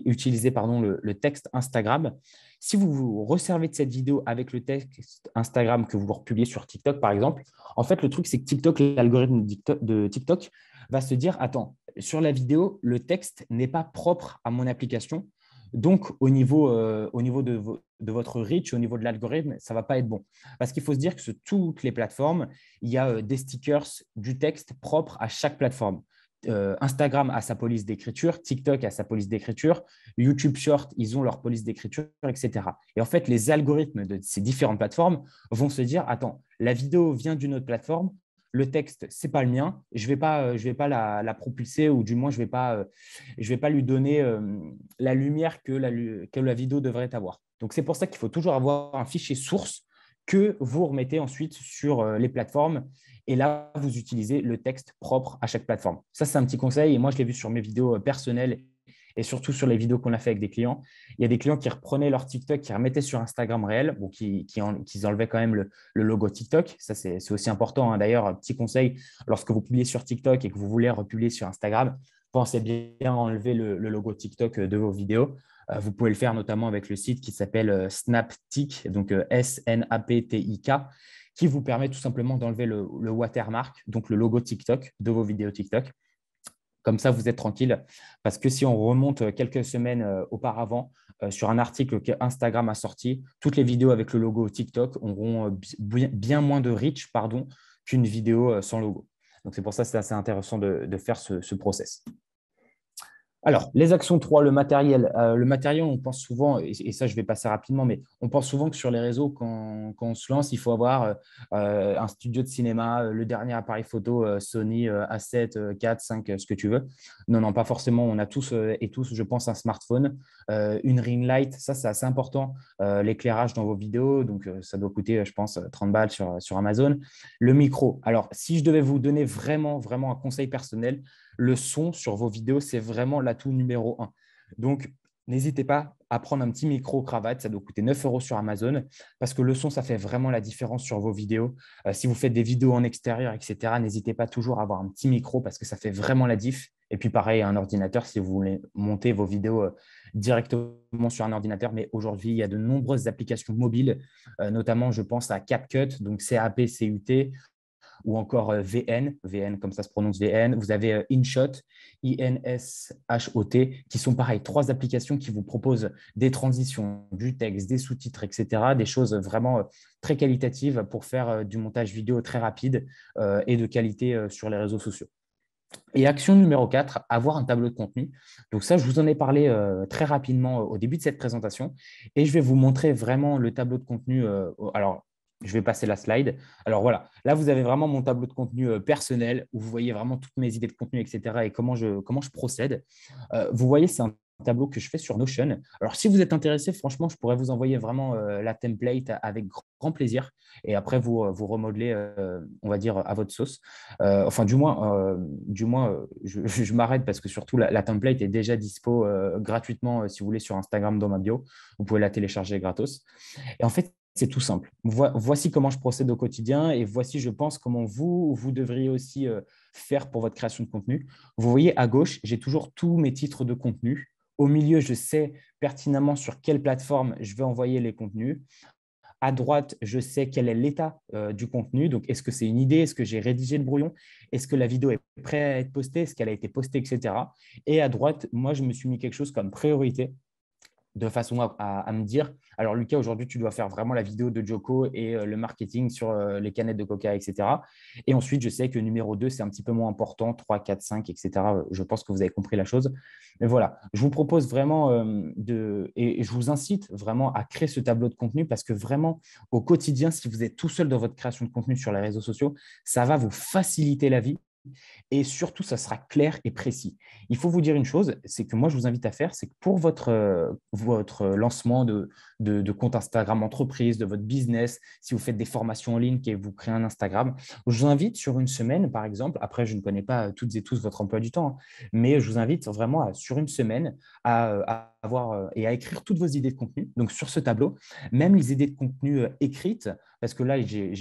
[SPEAKER 1] utiliser le texte Instagram, si vous vous resservez de cette vidéo avec le texte Instagram que vous republiez sur TikTok, par exemple, en fait, le truc, c'est que TikTok, l'algorithme de TikTok va se dire, attends, sur la vidéo, le texte n'est pas propre à mon application. Donc, au niveau de votre reach, au niveau de l'algorithme, ça ne va pas être bon. Parce qu'il faut se dire que sur toutes les plateformes, il y a des stickers, du texte propre à chaque plateforme. Instagram a sa police d'écriture, TikTok a sa police d'écriture, YouTube Short, ils ont leur police d'écriture, etc. Et en fait, les algorithmes de ces différentes plateformes vont se dire, attends, la vidéo vient d'une autre plateforme, le texte, ce n'est pas le mien, je ne vais pas la propulser ou du moins, je vais pas lui donner la lumière que la vidéo devrait avoir. Donc, c'est pour ça qu'il faut toujours avoir un fichier source que vous remettez ensuite sur les plateformes. Et là, vous utilisez le texte propre à chaque plateforme. Ça, c'est un petit conseil. Et moi, je l'ai vu sur mes vidéos personnelles et surtout sur les vidéos qu'on a fait avec des clients. Il y a des clients qui reprenaient leur TikTok, qui remettaient sur Instagram réel, ou qui enlevaient quand même le logo TikTok. Ça, c'est aussi important, hein. D'ailleurs, petit conseil, lorsque vous publiez sur TikTok et que vous voulez republier sur Instagram, pensez bien à enlever le logo TikTok de vos vidéos. Vous pouvez le faire notamment avec le site qui s'appelle Snaptik, donc SNAPTIK, qui vous permet tout simplement d'enlever le watermark, donc le logo TikTok de vos vidéos TikTok. Comme ça, vous êtes tranquille. Parce que si on remonte quelques semaines auparavant, sur un article qu'Instagram a sorti, toutes les vidéos avec le logo TikTok auront bien moins de reach qu'une vidéo sans logo. Donc, c'est pour ça que c'est assez intéressant de faire ce process. Alors, les actions 3, le matériel. Le matériel, on pense souvent, et ça, je vais passer rapidement, mais on pense souvent que sur les réseaux, quand on se lance, il faut avoir un studio de cinéma, le dernier appareil photo, Sony A7, 4, 5, ce que tu veux. Non, non, pas forcément. On a tous et tous, je pense, un smartphone, une ring light. Ça, c'est assez important. L'éclairage dans vos vidéos, donc ça doit coûter, je pense, 30 balles sur Amazon. Le micro. Alors, si je devais vous donner vraiment, vraiment un conseil personnel, le son sur vos vidéos, c'est vraiment l'atout numéro 1. Donc, n'hésitez pas à prendre un petit micro-cravate. Ça doit coûter 9 € sur Amazon parce que le son, ça fait vraiment la différence sur vos vidéos. Si vous faites des vidéos en extérieur, etc., n'hésitez pas toujours à avoir un petit micro parce que ça fait vraiment la diff. Et puis, pareil, un ordinateur, si vous voulez monter vos vidéos directement sur un ordinateur. Mais aujourd'hui, il y a de nombreuses applications mobiles, notamment, je pense à CapCut, donc CAPCUT, ou encore VN, comme ça se prononce VN. Vous avez InShot, INSHOT, qui sont pareil, 3 applications qui vous proposent des transitions, du texte, des sous-titres, etc. Des choses vraiment très qualitatives pour faire du montage vidéo très rapide et de qualité sur les réseaux sociaux. Et action numéro 4, avoir un tableau de contenu. Donc ça, je vous en ai parlé très rapidement au début de cette présentation et je vais vous montrer vraiment le tableau de contenu. Alors, je vais passer la slide. Alors voilà, là, vous avez vraiment mon tableau de contenu personnel où vous voyez vraiment toutes mes idées de contenu, etc. et comment je procède. Vous voyez, c'est un tableau que je fais sur Notion. Alors, si vous êtes intéressé, franchement, je pourrais vous envoyer vraiment la template avec grand plaisir. Et après, vous remodelez, on va dire, à votre sauce. Enfin, je m'arrête parce que surtout, la template est déjà dispo gratuitement, si vous voulez, sur Instagram dans ma bio. Vous pouvez la télécharger gratos. Et en fait, c'est tout simple. Voici comment je procède au quotidien et voici, je pense, comment vous devriez aussi faire pour votre création de contenu. Vous voyez à gauche, j'ai toujours tous mes titres de contenu. Au milieu, je sais pertinemment sur quelle plateforme je vais envoyer les contenus. À droite, je sais quel est l'état du contenu. Donc, est-ce que c'est une idée? Est-ce que j'ai rédigé le brouillon? Est-ce que la vidéo est prête à être postée? Est-ce qu'elle a été postée, etc. Et à droite, moi, je me suis mis quelque chose comme priorité de façon à me dire, alors Lucas, aujourd'hui, tu dois faire vraiment la vidéo de Joko et le marketing sur les canettes de Coca, etc. Et ensuite, je sais que numéro 2, c'est un petit peu moins important, 3, 4, 5, etc. Je pense que vous avez compris la chose. Mais voilà, je vous propose vraiment et je vous incite vraiment à créer ce tableau de contenu parce que vraiment, au quotidien, si vous êtes tout seul dans votre création de contenu sur les réseaux sociaux, ça va vous faciliter la vie. Et surtout, ça sera clair et précis. Il faut vous dire une chose, c'est que moi, je vous invite à faire, c'est que pour votre lancement de compte Instagram entreprise, de votre business, si vous faites des formations en ligne et vous créez un Instagram, je vous invite sur une semaine, par exemple, après, je ne connais pas toutes et tous votre emploi du temps, hein, mais je vous invite vraiment sur une semaine à avoir et à écrire toutes vos idées de contenu, donc sur ce tableau, même les idées de contenu écrites, parce que là,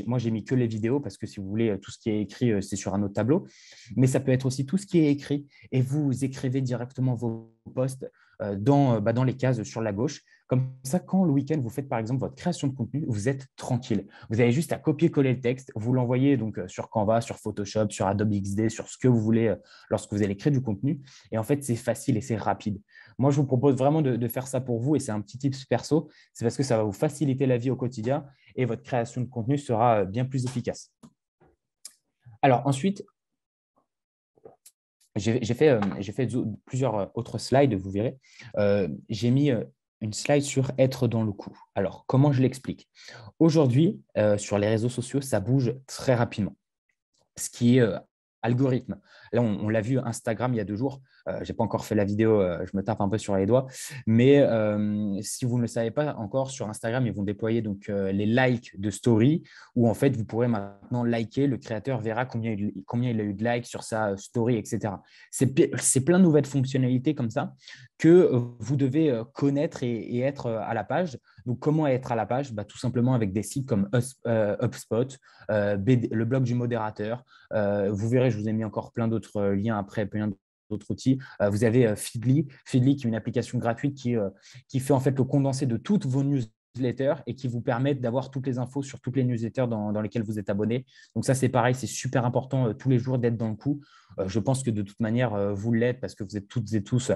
[SPEAKER 1] moi, j'ai mis que les vidéos, parce que si vous voulez, tout ce qui est écrit, c'est sur un autre tableau. Mais ça peut être aussi tout ce qui est écrit et vous écrivez directement vos posts dans les cases sur la gauche. Comme ça, quand le week-end, vous faites par exemple votre création de contenu, vous êtes tranquille. Vous avez juste à copier-coller le texte, vous l'envoyez donc sur Canva, sur Photoshop, sur Adobe XD, sur ce que vous voulez lorsque vous allez créer du contenu. Et en fait, c'est facile et c'est rapide. Moi, je vous propose vraiment de faire ça pour vous et c'est un petit tips perso. C'est parce que ça va vous faciliter la vie au quotidien et votre création de contenu sera bien plus efficace. Alors ensuite, j'ai fait plusieurs autres slides, vous verrez. J'ai mis une slide sur être dans le coup. Alors, comment je l'explique? Aujourd'hui, sur les réseaux sociaux, ça bouge très rapidement. Ce qui est algorithme. Là, on l'a vu Instagram il y a 2 jours. Je n'ai pas encore fait la vidéo, je me tape un peu sur les doigts. Mais si vous ne le savez pas encore, sur Instagram, ils vont déployer donc, les likes de story où en fait, vous pourrez maintenant liker. Le créateur verra combien il a eu de likes sur sa story, etc. C'est plein de nouvelles fonctionnalités comme ça que vous devez connaître et être à la page. Donc, comment être à la page? Tout simplement avec des sites comme HubSpot, le blog du modérateur. Vous verrez, je vous ai mis encore plein d'autres liens après, plein d'autres outils. Vous avez Feedly, qui est une application gratuite qui fait en fait le condensé de toutes vos newsletters et qui vous permettent d'avoir toutes les infos sur toutes les newsletters dans lesquelles vous êtes abonné. Donc ça, c'est pareil, c'est super important tous les jours d'être dans le coup. Je pense que de toute manière, vous l'êtes parce que vous êtes toutes et tous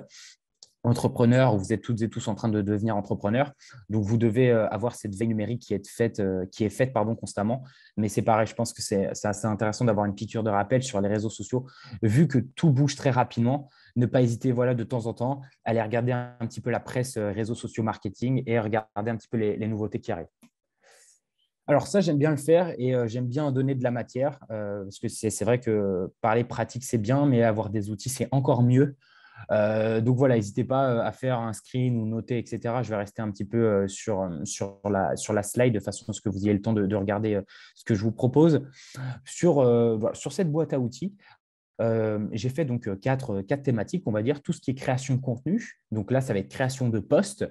[SPEAKER 1] entrepreneurs ou vous êtes toutes et tous en train de devenir entrepreneurs. Donc, vous devez avoir cette veille numérique qui est faite constamment. Mais c'est pareil, je pense que c'est assez intéressant d'avoir une piqûre de rappel sur les réseaux sociaux. Vu que tout bouge très rapidement, ne pas hésiter de temps en temps à aller regarder un petit peu la presse réseaux sociaux marketing et regarder un petit peu les nouveautés qui arrivent. Alors ça, j'aime bien le faire et j'aime bien donner de la matière parce que c'est vrai que parler pratique, c'est bien, mais avoir des outils, c'est encore mieux. Donc voilà, n'hésitez pas à faire un screen ou noter, etc. Je vais rester un petit peu sur la slide de façon à ce que vous ayez le temps de regarder ce que je vous propose. Voilà, sur cette boîte à outils, j'ai fait donc quatre thématiques, on va dire, tout ce qui est création de contenu. Donc là, ça va être création de posts,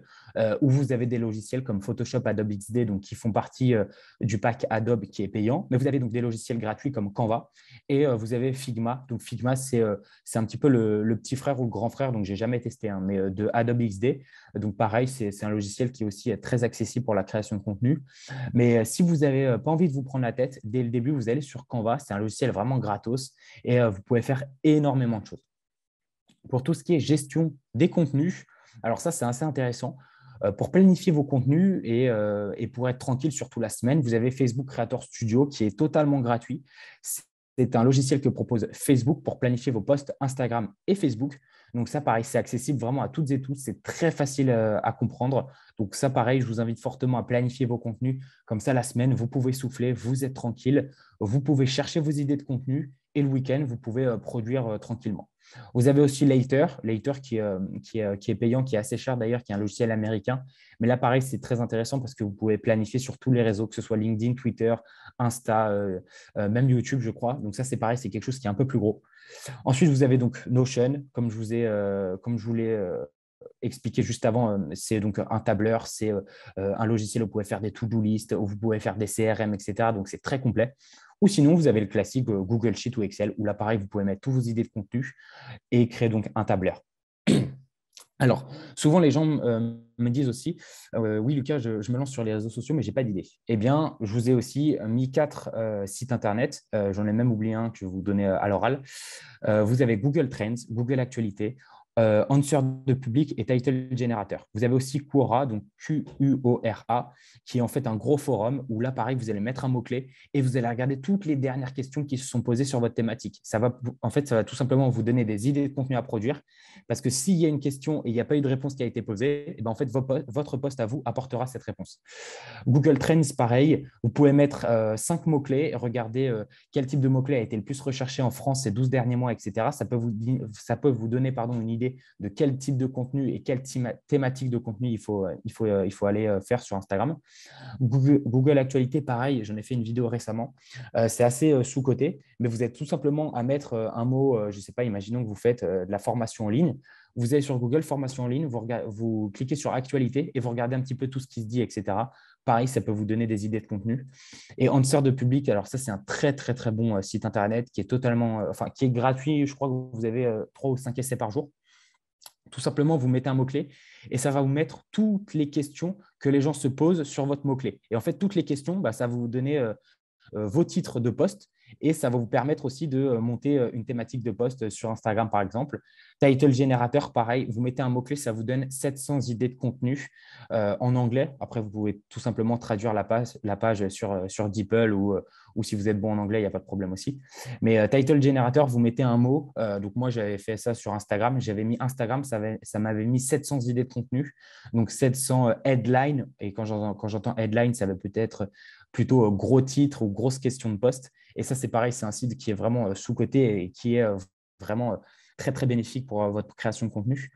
[SPEAKER 1] où vous avez des logiciels comme Photoshop, Adobe XD, donc qui font partie du pack Adobe qui est payant. Mais vous avez donc des logiciels gratuits comme Canva et vous avez Figma. Donc Figma, c'est un petit peu le petit frère ou le grand frère, donc je n'ai jamais testé, hein, mais de Adobe XD. Donc pareil, c'est un logiciel qui est aussi très accessible pour la création de contenu. Mais si vous n'avez pas envie de vous prendre la tête, dès le début, vous allez sur Canva. C'est un logiciel vraiment gratos et vous pouvez faire énormément de choses. Pour tout ce qui est gestion des contenus, alors ça, c'est assez intéressant. Pour planifier vos contenus et pour être tranquille sur toute la semaine, vous avez Facebook Creator Studio qui est totalement gratuit. C'est un logiciel que propose Facebook pour planifier vos posts Instagram et Facebook. Donc ça, pareil, c'est accessible vraiment à toutes et tous. C'est très facile à comprendre. Donc ça, pareil, je vous invite fortement à planifier vos contenus. Comme ça, la semaine, vous pouvez souffler, vous êtes tranquille. Vous pouvez chercher vos idées de contenu et le week-end, vous pouvez produire tranquillement. Vous avez aussi Later qui est payant, qui est assez cher d'ailleurs, qui est un logiciel américain. Mais là, pareil, c'est très intéressant parce que vous pouvez planifier sur tous les réseaux, que ce soit LinkedIn, Twitter, Insta, même YouTube, je crois. Donc ça, c'est pareil, c'est quelque chose qui est un peu plus gros. Ensuite, vous avez donc Notion, comme je vous l'ai expliqué juste avant, c'est donc un tableur, c'est un logiciel où vous pouvez faire des to-do list, où vous pouvez faire des CRM, etc. Donc, c'est très complet. Ou sinon, vous avez le classique Google Sheet ou Excel, où là, pareil, vous pouvez mettre toutes vos idées de contenu et créer donc un tableur. Alors, souvent, les gens me disent aussi, oui, Lucas, je me lance sur les réseaux sociaux, mais je n'ai pas d'idée. Eh bien, je vous ai aussi mis 4 sites Internet. J'en ai même oublié un que je vais vous donner à l'oral. Vous avez Google Trends, Google Actualité, Answer de public et Title Generator. Vous avez aussi Quora, donc Quora, qui est en fait un gros forum où là, pareil, vous allez mettre un mot-clé et vous allez regarder toutes les dernières questions qui se sont posées sur votre thématique. Ça va tout simplement vous donner des idées de contenu à produire parce que s'il y a une question et il n'y a pas eu de réponse qui a été posée, et bien en fait, votre post à vous apportera cette réponse. Google Trends, pareil, vous pouvez mettre 5 mots-clés, regarder quel type de mots-clés a été le plus recherché en France ces 12 derniers mois, etc. Ça peut vous donner une idée de quel type de contenu et quelle thématique de contenu il faut aller faire sur Instagram. Google Actualité, pareil, j'en ai fait une vidéo récemment. C'est assez sous-coté, mais vous êtes tout simplement à mettre un mot, je ne sais pas, imaginons que vous faites de la formation en ligne. Vous allez sur Google Formation en ligne, vous cliquez sur Actualité et vous regardez un petit peu tout ce qui se dit, etc. Pareil, ça peut vous donner des idées de contenu. Et Answer de public, alors ça, c'est un très, très, très bon site Internet qui est qui est gratuit. Je crois que vous avez 3 ou 5 essais par jour. Tout simplement, vous mettez un mot-clé et ça va vous mettre toutes les questions que les gens se posent sur votre mot-clé. Et en fait, toutes les questions, ça va vous donner vos titres de poste Et ça va vous permettre aussi de monter une thématique de post sur Instagram, par exemple. Title Generator, pareil, vous mettez un mot-clé, ça vous donne 700 idées de contenu en anglais. Après, vous pouvez tout simplement traduire la page sur DeepL ou si vous êtes bon en anglais, il n'y a pas de problème aussi. Mais Title Generator, vous mettez un mot. Donc, moi, j'avais fait ça sur Instagram. J'avais mis Instagram, ça m'avait mis 700 idées de contenu. Donc, 700 headlines. Et quand j'entends headline, ça veut peut-être plutôt gros titres ou grosses questions de poste. Et ça, c'est pareil, c'est un site qui est vraiment sous-coté et qui est vraiment très, très bénéfique pour votre création de contenu.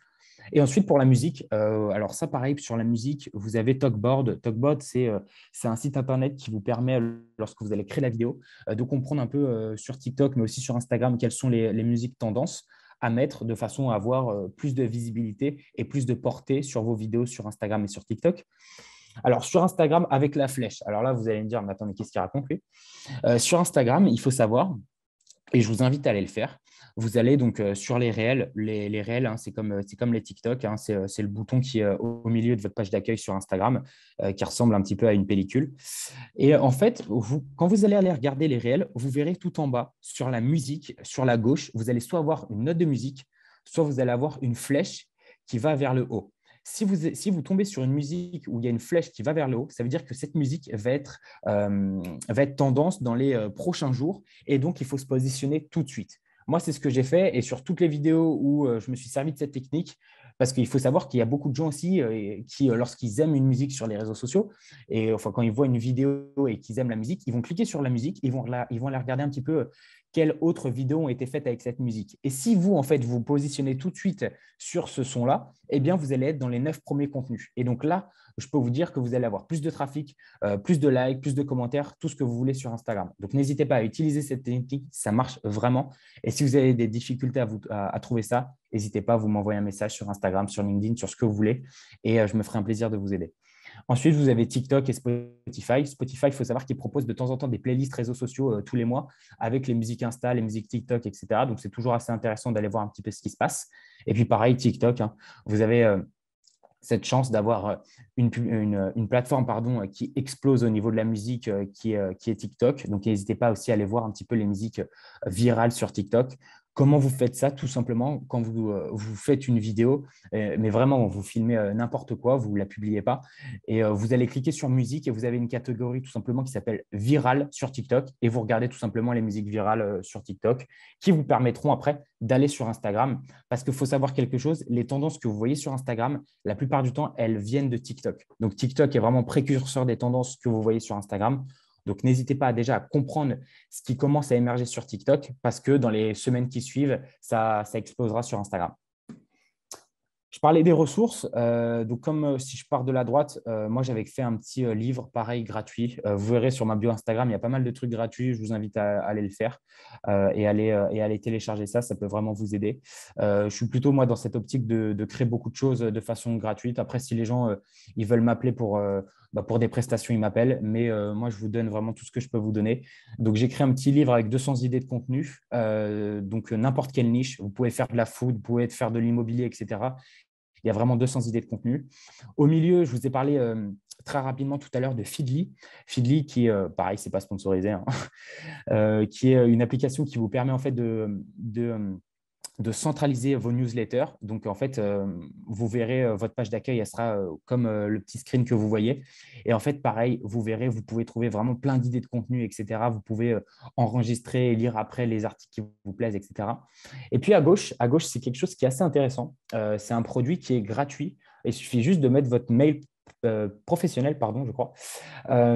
[SPEAKER 1] Et ensuite, pour la musique, alors ça, pareil, sur la musique, vous avez Talkboard. Talkboard, c'est un site internet qui vous permet, lorsque vous allez créer la vidéo, de comprendre un peu sur TikTok, mais aussi sur Instagram, quelles sont les musiques tendances à mettre de façon à avoir plus de visibilité et plus de portée sur vos vidéos sur Instagram et sur TikTok. Alors, sur Instagram, avec la flèche. Alors là, vous allez me dire, mais attends, mais qu'est-ce qu'il raconte, lui? Sur Instagram, il faut savoir, et je vous invite à aller le faire. Vous allez donc sur les réels. Les réels, hein, c'est comme les TikTok. Hein, c'est le bouton qui est au milieu de votre page d'accueil sur Instagram, qui ressemble un petit peu à une pellicule. Et en fait, quand vous allez aller regarder les réels, vous verrez tout en bas, sur la musique, sur la gauche, vous allez soit avoir une note de musique, soit vous allez avoir une flèche qui va vers le haut. Si vous tombez sur une musique où il y a une flèche qui va vers le haut, ça veut dire que cette musique va être tendance dans les prochains jours et donc il faut se positionner tout de suite. Moi, c'est ce que j'ai fait et sur toutes les vidéos où je me suis servi de cette technique, parce qu'il faut savoir qu'il y a beaucoup de gens aussi qui, lorsqu'ils aiment une musique sur les réseaux sociaux, et enfin quand ils voient une vidéo et qu'ils aiment la musique, ils vont cliquer sur la musique, ils vont aller regarder un petit peu quelles autres vidéos ont été faites avec cette musique. Et si vous, en fait, vous positionnez tout de suite sur ce son-là, eh bien, vous allez être dans les 9 premiers contenus. Et donc là, je peux vous dire que vous allez avoir plus de trafic, plus de likes, plus de commentaires, tout ce que vous voulez sur Instagram. Donc, n'hésitez pas à utiliser cette technique, ça marche vraiment. Et si vous avez des difficultés à trouver ça, n'hésitez pas à vous m'envoyer un message sur Instagram, sur LinkedIn, sur ce que vous voulez. Et je me ferai un plaisir de vous aider. Ensuite, vous avez TikTok et Spotify. Spotify, il faut savoir qu'ils proposent de temps en temps des playlists réseaux sociaux tous les mois avec les musiques Insta, les musiques TikTok, etc. Donc, c'est toujours assez intéressant d'aller voir un petit peu ce qui se passe. Et puis, pareil, TikTok, hein, vous avez cette chance d'avoir une plateforme qui explose au niveau de la musique qui est TikTok. Donc, n'hésitez pas aussi à aller voir un petit peu les musiques virales sur TikTok. Comment vous faites ça? Tout simplement, quand vous faites une vidéo, mais vraiment, vous filmez n'importe quoi, vous ne la publiez pas, et vous allez cliquer sur musique et vous avez une catégorie tout simplement qui s'appelle viral sur TikTok et vous regardez tout simplement les musiques virales sur TikTok qui vous permettront après d'aller sur Instagram parce qu'il faut savoir quelque chose, les tendances que vous voyez sur Instagram, la plupart du temps, elles viennent de TikTok. Donc, TikTok est vraiment précurseur des tendances que vous voyez sur Instagram. Donc, n'hésitez pas déjà à comprendre ce qui commence à émerger sur TikTok parce que dans les semaines qui suivent, ça explosera sur Instagram. Je parlais des ressources. Donc, comme si je pars de la droite, moi, j'avais fait un petit livre pareil gratuit. Vous verrez sur ma bio Instagram, il y a pas mal de trucs gratuits. Je vous invite à aller le faire et aller télécharger ça. Ça peut vraiment vous aider. Je suis plutôt, moi, dans cette optique de créer beaucoup de choses de façon gratuite. Après, si les gens ils veulent m'appeler pour des prestations, ils m'appellent. Mais moi, je vous donne vraiment tout ce que je peux vous donner. Donc, j'ai créé un petit livre avec 200 idées de contenu. Donc, n'importe quelle niche. Vous pouvez faire de la food, vous pouvez faire de l'immobilier, etc. Il y a vraiment 200 idées de contenu. Au milieu, je vous ai parlé très rapidement tout à l'heure de Feedly. Feedly, qui est, pareil, ce n'est pas sponsorisé, hein, qui est une application qui vous permet en fait de centraliser vos newsletters. Donc, en fait, vous verrez votre page d'accueil, elle sera comme le petit screen que vous voyez. Et en fait, pareil, vous verrez, vous pouvez trouver vraiment plein d'idées de contenu, etc. Vous pouvez enregistrer et lire après les articles qui vous plaisent, etc. Et puis, à gauche, c'est quelque chose qui est assez intéressant. C'est un produit qui est gratuit. Il suffit juste de mettre votre mail professionnel, pardon, je crois,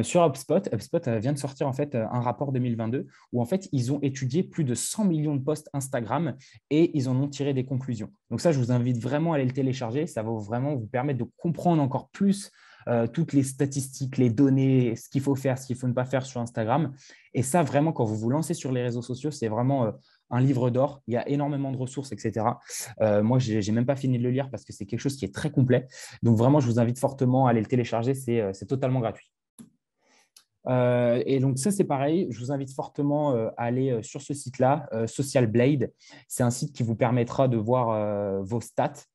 [SPEAKER 1] sur HubSpot. HubSpot vient de sortir en fait un rapport 2022 où en fait ils ont étudié plus de 100 millions de posts Instagram et ils en ont tiré des conclusions. Donc ça, je vous invite vraiment à aller le télécharger. Ça va vraiment vous permettre de comprendre encore plus toutes les statistiques, les données, ce qu'il faut faire, ce qu'il faut ne pas faire sur Instagram. Et ça, vraiment, quand vous vous lancez sur les réseaux sociaux, c'est vraiment un livre d'or. Il y a énormément de ressources, etc. Moi, je n'ai même pas fini de le lire parce que c'est quelque chose qui est très complet. Donc, vraiment, je vous invite fortement à aller le télécharger. C'est totalement gratuit. Et donc, ça, c'est pareil. Je vous invite fortement à aller sur ce site-là, Social Blade. C'est un site qui vous permettra de voir vos stats.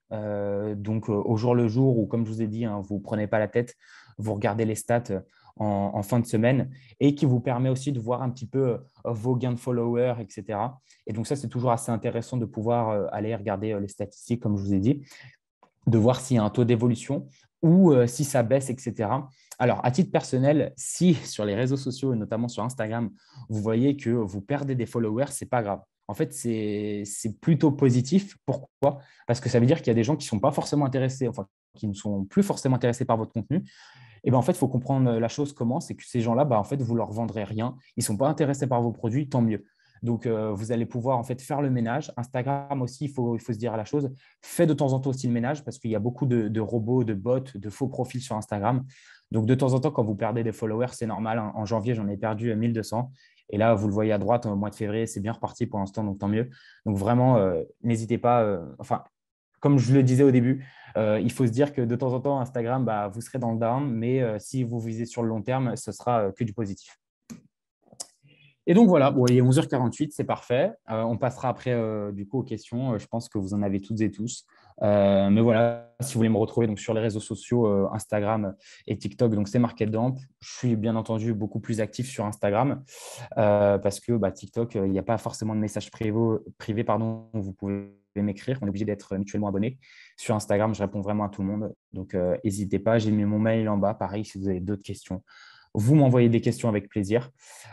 [SPEAKER 1] Donc, au jour le jour, ou comme je vous ai dit, hein, vous ne prenez pas la tête, vous regardez les stats en fin de semaine et qui vous permet aussi de voir un petit peu vos gains de followers, etc. Et donc ça, c'est toujours assez intéressant de pouvoir aller regarder les statistiques, comme je vous ai dit, de voir s'il y a un taux d'évolution ou si ça baisse, etc. Alors, à titre personnel, si sur les réseaux sociaux, et notamment sur Instagram, vous voyez que vous perdez des followers, ce n'est pas grave. En fait, c'est plutôt positif. Pourquoi? Parce que ça veut dire qu'il y a des gens qui ne sont pas forcément intéressés, enfin, qui ne sont plus forcément intéressés par votre contenu. Et ben, en fait, il faut comprendre la chose comment, c'est que ces gens-là, en fait, vous ne leur vendrez rien. Ils ne sont pas intéressés par vos produits, tant mieux. Donc, vous allez pouvoir en fait faire le ménage. Instagram aussi, il faut se dire la chose, fait de temps en temps aussi le ménage parce qu'il y a beaucoup de robots, de bots, de faux profils sur Instagram. Donc, de temps en temps, quand vous perdez des followers, c'est normal. En janvier, j'en ai perdu 1200. Et là, vous le voyez à droite, au mois de février, c'est bien reparti pour l'instant, donc tant mieux. Donc, vraiment, n'hésitez pas. Enfin, comme je le disais au début, il faut se dire que de temps en temps, Instagram, vous serez dans le down, mais si vous visez sur le long terme, ce sera que du positif. Et donc voilà, bon, il est 11h48, c'est parfait. On passera après du coup aux questions. Je pense que vous en avez toutes et tous. Mais voilà, si vous voulez me retrouver donc, sur les réseaux sociaux, Instagram et TikTok, donc c'est marqué dedans. Je suis bien entendu beaucoup plus actif sur Instagram parce que TikTok, il n'y a pas forcément de messages privés pardon, où vous pouvez m'écrire. On est obligé d'être mutuellement abonnés. Sur Instagram, je réponds vraiment à tout le monde. Donc, n'hésitez pas. J'ai mis mon mail en bas. Pareil, si vous avez d'autres questions, vous m'envoyez des questions avec plaisir.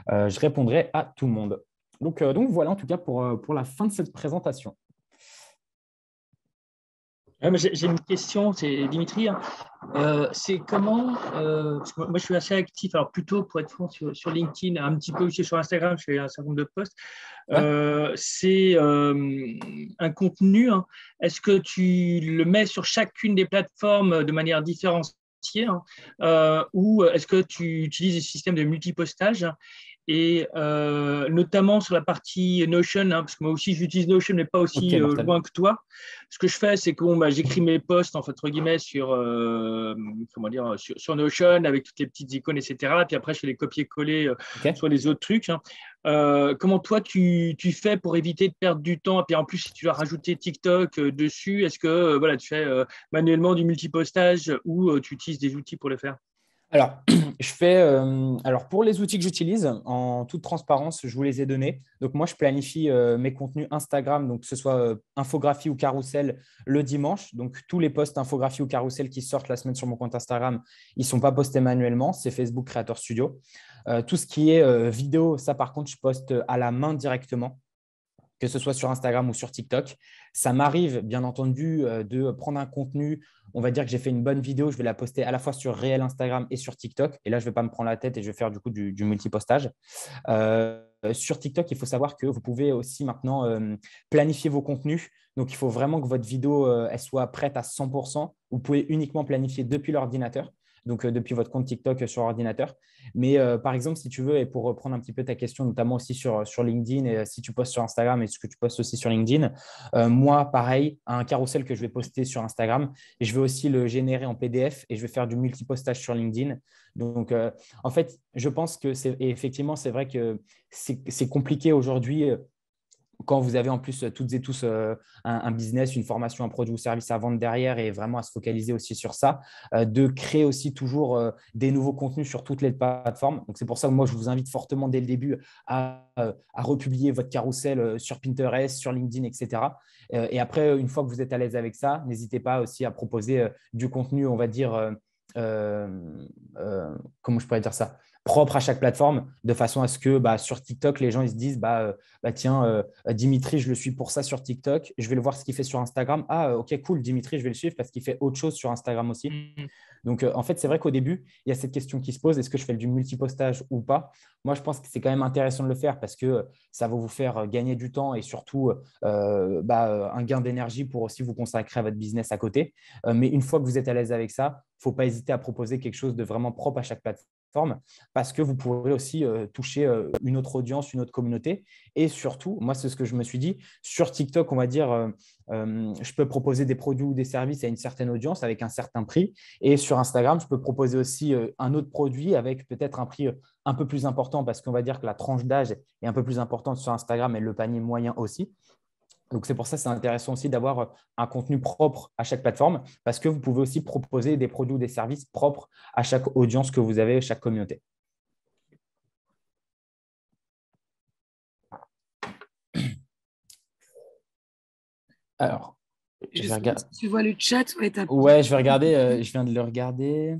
[SPEAKER 1] Je répondrai à tout le monde. Donc voilà, en tout cas, pour la fin de cette présentation.
[SPEAKER 2] J'ai une question, c'est Dimitri. C'est comment, parce que moi je suis assez actif, alors plutôt pour être franc sur LinkedIn, un petit peu aussi sur Instagram, je fais un certain nombre de posts.
[SPEAKER 1] Ouais.
[SPEAKER 2] C'est un contenu. Hein. Est-ce que tu le mets sur chacune des plateformes de manière différenciée ou est-ce que tu utilises des systèmes de multipostage et notamment sur la partie Notion, parce que moi aussi j'utilise Notion, mais pas
[SPEAKER 1] Ok,
[SPEAKER 2] aussi
[SPEAKER 1] mortel.
[SPEAKER 2] loin que toi. Ce que je fais, c'est que j'écris mes posts entre guillemets sur sur Notion avec toutes les petites icônes, etc. Et puis après, je fais les copier-coller
[SPEAKER 1] Ok.
[SPEAKER 2] sur les autres trucs. Comment toi tu fais pour éviter de perdre du temps? Et puis en plus, si tu dois rajouter TikTok dessus, est-ce que tu fais manuellement du multipostage ou tu utilises des outils pour le faire?
[SPEAKER 1] Alors, alors, pour les outils que j'utilise, en toute transparence, je vous les ai donnés. Donc, moi, je planifie mes contenus Instagram, donc que ce soit infographie ou carrousel le dimanche. Donc, tous les posts infographie ou carrousel qui sortent la semaine sur mon compte Instagram, ils ne sont pas postés manuellement. C'est Facebook Creator Studio. Tout ce qui est vidéo, ça, par contre, je poste à la main directement, que ce soit sur Instagram ou sur TikTok. Ça m'arrive, bien entendu, de prendre un contenu. On va dire que j'ai fait une bonne vidéo, je vais la poster à la fois sur Réel Instagram et sur TikTok. Et là, je ne vais pas me prendre la tête et je vais faire du coup du multipostage. Sur TikTok, il faut savoir que vous pouvez aussi maintenant planifier vos contenus. Donc, il faut vraiment que votre vidéo elle soit prête à 100%. Vous pouvez uniquement planifier depuis l'ordinateur, donc depuis votre compte TikTok sur ordinateur. Mais par exemple, si tu veux, et pour reprendre un petit peu ta question, notamment aussi sur LinkedIn, et si tu postes sur Instagram et ce que tu postes aussi sur LinkedIn, moi, pareil, un carrousel que je vais poster sur Instagram, et je vais aussi le générer en PDF et je vais faire du multipostage sur LinkedIn. Donc, en fait, je pense que effectivement, c'est vrai que c'est compliqué aujourd'hui quand vous avez en plus toutes et tous un business, une formation, un produit ou service à vendre derrière et vraiment à se focaliser aussi sur ça, de créer aussi toujours des nouveaux contenus sur toutes les plateformes. Donc, c'est pour ça que moi, je vous invite fortement dès le début à republier votre carrousel sur Pinterest, sur LinkedIn, etc. Et après, une fois que vous êtes à l'aise avec ça, n'hésitez pas aussi à proposer du contenu, on va dire, euh, comment je pourrais dire ça, propre à chaque plateforme, de façon à ce que sur TikTok, les gens ils se disent tiens, Dimitri, je le suis pour ça sur TikTok, je vais le voir ce qu'il fait sur Instagram. Ah, ok, cool, Dimitri, je vais le suivre parce qu'il fait autre chose sur Instagram aussi.
[SPEAKER 2] Mmh.
[SPEAKER 1] Donc, en fait, c'est vrai qu'au début, il y a cette question qui se pose, est-ce que je fais du multipostage ou pas? Moi, je pense que c'est quand même intéressant de le faire parce que ça va vous faire gagner du temps et surtout un gain d'énergie pour aussi vous consacrer à votre business à côté. Mais une fois que vous êtes à l'aise avec ça, il ne faut pas hésiter à proposer quelque chose de vraiment propre à chaque plateforme parce que vous pourrez aussi toucher une autre audience, une autre communauté. Et surtout, moi, c'est ce que je me suis dit, sur TikTok, on va dire, je peux proposer des produits ou des services à une certaine audience avec un certain prix. Et sur Instagram, je peux proposer aussi un autre produit avec peut-être un prix un peu plus important parce qu'on va dire que la tranche d'âge est un peu plus importante sur Instagram et le panier moyen aussi. Donc, c'est pour ça que c'est intéressant aussi d'avoir un contenu propre à chaque plateforme parce que vous pouvez aussi proposer des produits ou des services propres à chaque audience que vous avez, chaque communauté. Alors, je vais regarder.
[SPEAKER 3] Tu vois le chat,
[SPEAKER 1] Ouais, je vais regarder. Je viens de le regarder.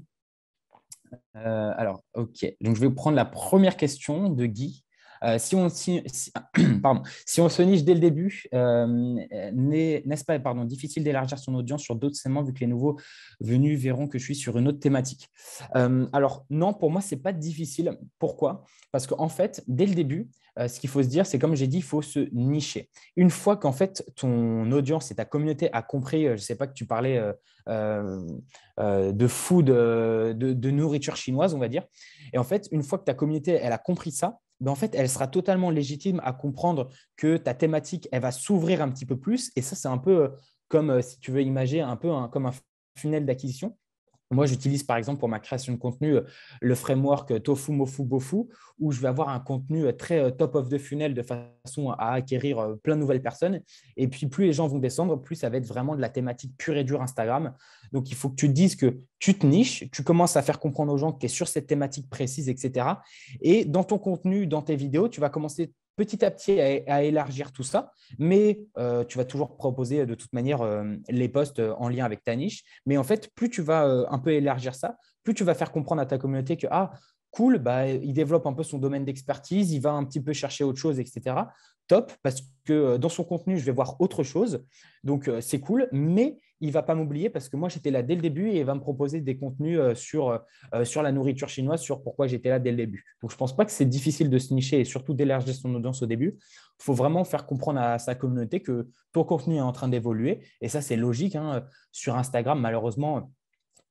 [SPEAKER 1] Alors, OK. Donc, je vais prendre la première question de Guy. Pardon, si on se niche dès le début, n'est-ce pas difficile d'élargir son audience sur d'autres segments vu que les nouveaux venus verront que je suis sur une autre thématique? Alors, non, pour moi, ce n'est pas difficile. Pourquoi? Parce qu'en fait, dès le début, ce qu'il faut se dire, c'est comme j'ai dit, il faut se nicher. Une fois qu'en fait, ton audience et ta communauté a compris, je ne sais pas que tu parlais de food, de nourriture chinoise, on va dire. Et en fait, une fois que ta communauté elle a compris ça, ben en fait, elle sera totalement légitime à comprendre que ta thématique, elle va s'ouvrir un petit peu plus. Et ça, c'est un peu comme, si tu veux imaginer, un peu comme un funnel d'acquisition. Moi, j'utilise par exemple pour ma création de contenu le framework Tofu, Mofu, Bofu, où je vais avoir un contenu très top of the funnel de façon à acquérir plein de nouvelles personnes. Et puis, plus les gens vont descendre, plus ça va être vraiment de la thématique pure et dure Instagram. Donc, il faut que tu te dises que tu te niches, tu commences à faire comprendre aux gens que tu es sur cette thématique précise, etc. Et dans ton contenu, dans tes vidéos, tu vas commencer petit à petit à élargir tout ça, mais tu vas toujours proposer de toute manière les posts en lien avec ta niche. Mais en fait, plus tu vas un peu élargir ça, plus tu vas faire comprendre à ta communauté que cool, bah, il développe un peu son domaine d'expertise, il va un petit peu chercher autre chose, etc. Top, parce que dans son contenu, je vais voir autre chose. Donc, c'est cool, mais il ne va pas m'oublier parce que moi, j'étais là dès le début et il va me proposer des contenus sur la nourriture chinoise, sur pourquoi j'étais là dès le début. Donc, je ne pense pas que c'est difficile de se nicher et surtout d'élargir son audience au début. Il faut vraiment faire comprendre à sa communauté que ton contenu est en train d'évoluer. Et ça, c'est logique, hein. Sur Instagram, malheureusement,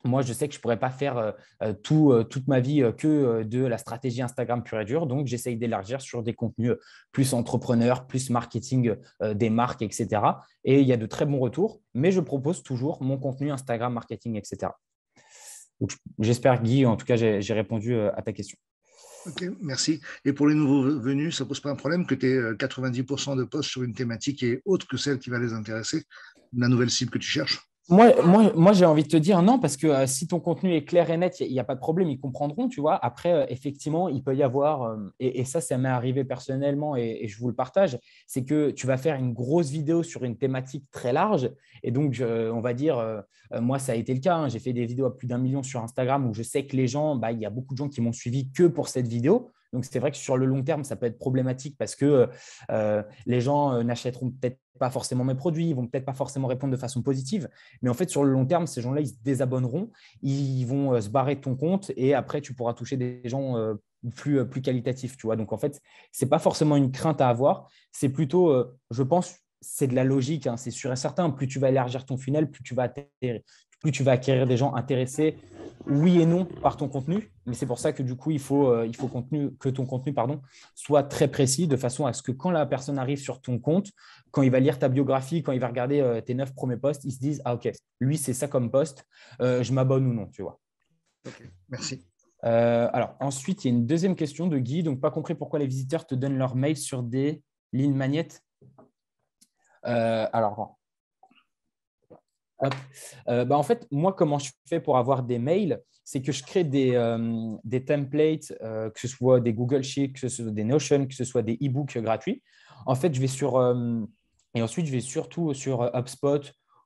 [SPEAKER 1] moi, je sais que je ne pourrais pas faire toute ma vie que de la stratégie Instagram pure et dure. Donc, j'essaye d'élargir sur des contenus plus entrepreneurs, plus marketing des marques, etc. Et il y a de très bons retours, mais je propose toujours mon contenu Instagram, marketing, etc. Donc, j'espère, Guy, en tout cas, j'ai répondu à ta question.
[SPEAKER 4] Ok, merci. Et pour les nouveaux venus, ça ne pose pas un problème que tu aies 90% de posts sur une thématique qui est autre que celle qui va les intéresser, la nouvelle cible que tu cherches?
[SPEAKER 1] Moi, j'ai envie de te dire non, parce que si ton contenu est clair et net, il n'y a pas de problème, ils comprendront, tu vois. Après, effectivement, il peut y avoir, et ça m'est arrivé personnellement et je vous le partage, c'est que tu vas faire une grosse vidéo sur une thématique très large. Et donc, on va dire, moi, ça a été le cas, hein. J'ai fait des vidéos à plus d'1 million sur Instagram où je sais que les gens, bah, il y a beaucoup de gens qui m'ont suivi que pour cette vidéo. Donc, c'est vrai que sur le long terme, ça peut être problématique parce que les gens n'achèteront peut-être pas forcément mes produits, ils vont peut-être pas forcément répondre de façon positive. Mais en fait, sur le long terme, ces gens-là, ils se désabonneront, ils vont se barrer de ton compte et après, tu pourras toucher des gens plus qualitatifs. Tu vois. Donc, en fait, ce n'est pas forcément une crainte à avoir. C'est plutôt, je pense, c'est de la logique, hein, c'est sûr et certain. Plus tu vas élargir ton funnel, plus tu vas acquérir des gens intéressés, oui et non, par ton contenu. Mais c'est pour ça que du coup, il faut que ton contenu soit très précis de façon à ce que quand la personne arrive sur ton compte, quand il va lire ta biographie, quand il va regarder tes 9 premiers posts, il se dise « Ah ok, lui, c'est ça comme post, je m'abonne ou non. » tu vois.
[SPEAKER 4] Ok, merci.
[SPEAKER 1] Alors, ensuite, il y a une deuxième question de Guy. Donc, pas compris pourquoi les visiteurs te donnent leur mail sur des lignes magnétiques. Alors, en fait, moi, comment je fais pour avoir des mails, c'est que je crée des templates, que ce soit des Google Sheets, que ce soit des Notion, que ce soit des e-books gratuits. En fait, et ensuite, je vais surtout sur HubSpot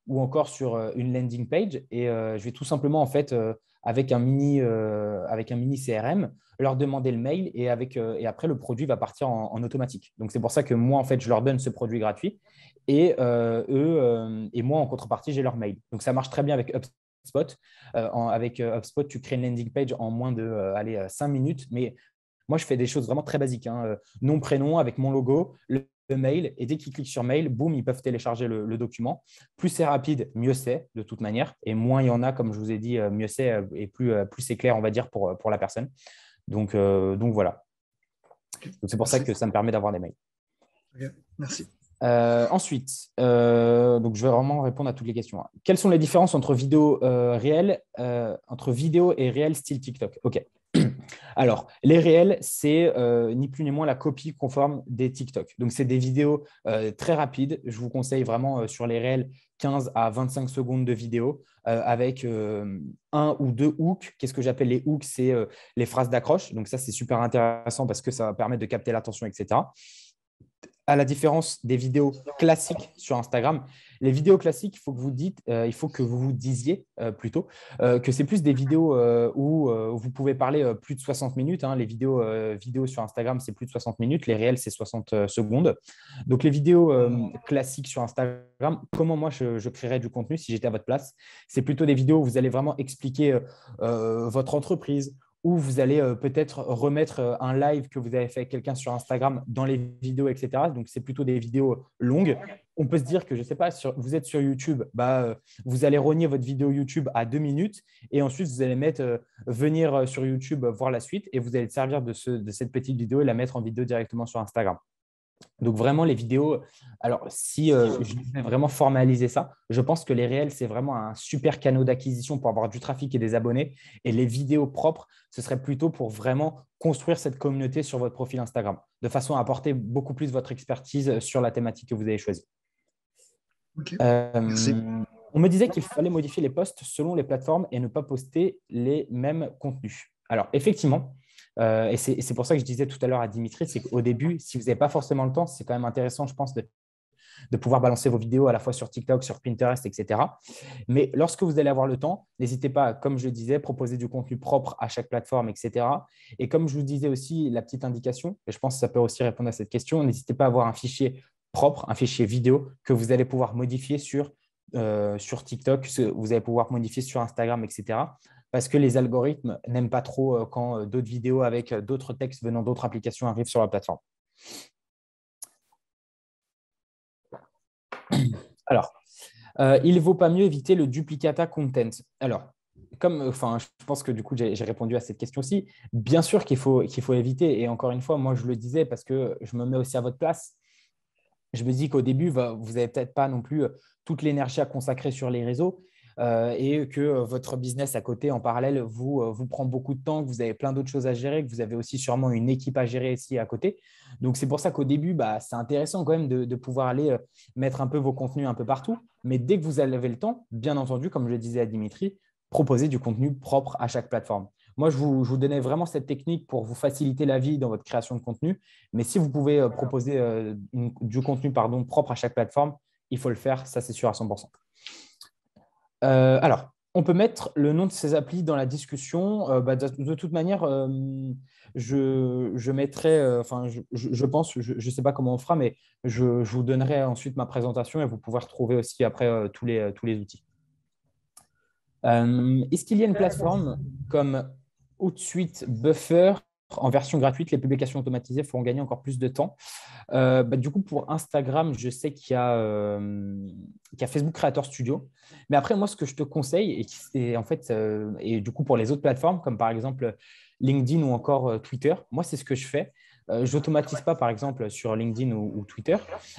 [SPEAKER 1] ou encore sur une landing page et je vais tout simplement, en fait, avec un mini CRM, leur demander le mail et après, le produit va partir en automatique. Donc, c'est pour ça que moi, en fait, je leur donne ce produit gratuit et eux et moi, en contrepartie, j'ai leur mail. Donc, ça marche très bien avec HubSpot. Avec HubSpot, tu crées une landing page en moins de 5 minutes. Mais moi, je fais des choses vraiment très basiques, hein. Nom, prénom avec mon logo, le mail. Et dès qu'ils cliquent sur mail, boum, ils peuvent télécharger le document. Plus c'est rapide, mieux c'est de toute manière. Et moins il y en a, comme je vous ai dit, mieux c'est et plus c'est clair, on va dire, pour la personne. Donc voilà. Donc, c'est pour ça que ça me permet d'avoir des mails.
[SPEAKER 4] Okay, merci.
[SPEAKER 1] Ensuite, donc je vais vraiment répondre à toutes les questions, hein. Quelles sont les différences entre vidéo et réel style TikTok? Ok. Alors, les réels, c'est ni plus ni moins la copie conforme des TikTok. Donc, c'est des vidéos très rapides. Je vous conseille vraiment sur les réels 15 à 25 secondes de vidéo avec un ou deux hooks. Qu'est-ce que j'appelle les hooks? C'est les phrases d'accroche. Donc, ça, c'est super intéressant parce que ça va permettre de capter l'attention, etc. À la différence des vidéos classiques sur Instagram, les vidéos classiques, il faut que vous vous disiez plutôt que c'est plus des vidéos où vous pouvez parler plus de 60 minutes. Hein. Les vidéos sur Instagram, c'est plus de 60 minutes. Les réels, c'est 60 secondes. Donc, les vidéos classiques sur Instagram, comment moi je créerais du contenu si j'étais à votre place? C'est plutôt des vidéos où vous allez vraiment expliquer votre entreprise, où vous allez peut-être remettre un live que vous avez fait avec quelqu'un sur Instagram dans les vidéos, etc. Donc, c'est plutôt des vidéos longues. On peut se dire que, je ne sais pas, vous êtes sur YouTube, vous allez rogner votre vidéo YouTube à 2 minutes et ensuite, vous allez venir sur YouTube voir la suite et vous allez servir de cette petite vidéo et la mettre en vidéo directement sur Instagram. Donc, vraiment, les vidéos, alors si je devais vraiment formaliser ça, je pense que les réels, c'est vraiment un super canal d'acquisition pour avoir du trafic et des abonnés. Et les vidéos propres, ce serait plutôt pour vraiment construire cette communauté sur votre profil Instagram, de façon à apporter beaucoup plus votre expertise sur la thématique que vous avez choisie.
[SPEAKER 4] Ok,
[SPEAKER 1] Euh,
[SPEAKER 4] merci.
[SPEAKER 1] on me disait qu'il fallait modifier les posts selon les plateformes et ne pas poster les mêmes contenus. Alors, effectivement, et c'est pour ça que je disais tout à l'heure à Dimitri, c'est qu'au début, si vous n'avez pas forcément le temps, c'est quand même intéressant, je pense, de pouvoir balancer vos vidéos à la fois sur TikTok, sur Pinterest, etc. Mais lorsque vous allez avoir le temps, n'hésitez pas, comme je disais, proposer du contenu propre à chaque plateforme, etc. Et comme je vous disais aussi, la petite indication, et je pense que ça peut aussi répondre à cette question, n'hésitez pas à avoir un fichier propre, un fichier vidéo que vous allez pouvoir modifier sur TikTok, vous allez pouvoir modifier sur Instagram, etc. Parce que les algorithmes n'aiment pas trop quand d'autres vidéos avec d'autres textes venant d'autres applications arrivent sur la plateforme. Alors, il ne vaut pas mieux éviter le duplicata content. Alors, je pense que du coup, j'ai répondu à cette question aussi. Bien sûr qu'il faut éviter. Et encore une fois, moi, je le disais parce que je me mets aussi à votre place. Je me dis qu'au début, vous n'avez peut-être pas non plus toute l'énergie à consacrer sur les réseaux et que votre business à côté, en parallèle, vous prend beaucoup de temps, que vous avez plein d'autres choses à gérer, que vous avez aussi sûrement une équipe à gérer ici à côté. Donc, c'est pour ça qu'au début, c'est intéressant quand même de pouvoir aller mettre un peu vos contenus un peu partout. Mais dès que vous avez le temps, bien entendu, comme je le disais à Dimitri, proposez du contenu propre à chaque plateforme. Moi, je vous donnais vraiment cette technique pour vous faciliter la vie dans votre création de contenu. Mais si vous pouvez proposer du contenu propre à chaque plateforme, il faut le faire, ça c'est sûr à 100%. Alors, on peut mettre le nom de ces applis dans la discussion. De toute manière, je mettrai, je pense, je ne sais pas comment on fera, mais je vous donnerai ensuite ma présentation et vous pouvez retrouver aussi après tous les outils. Est-ce qu'il y a une plateforme comme Hootsuite Buffer en version gratuite? Les publications automatisées feront gagner encore plus de temps. Du coup, pour Instagram, je sais qu'il y a Facebook Creator Studio. Mais après, moi, ce que je te conseille, et du coup, pour les autres plateformes, comme par exemple LinkedIn ou encore Twitter, moi, c'est ce que je fais. Je n'automatise pas, par exemple, sur LinkedIn ou Twitter,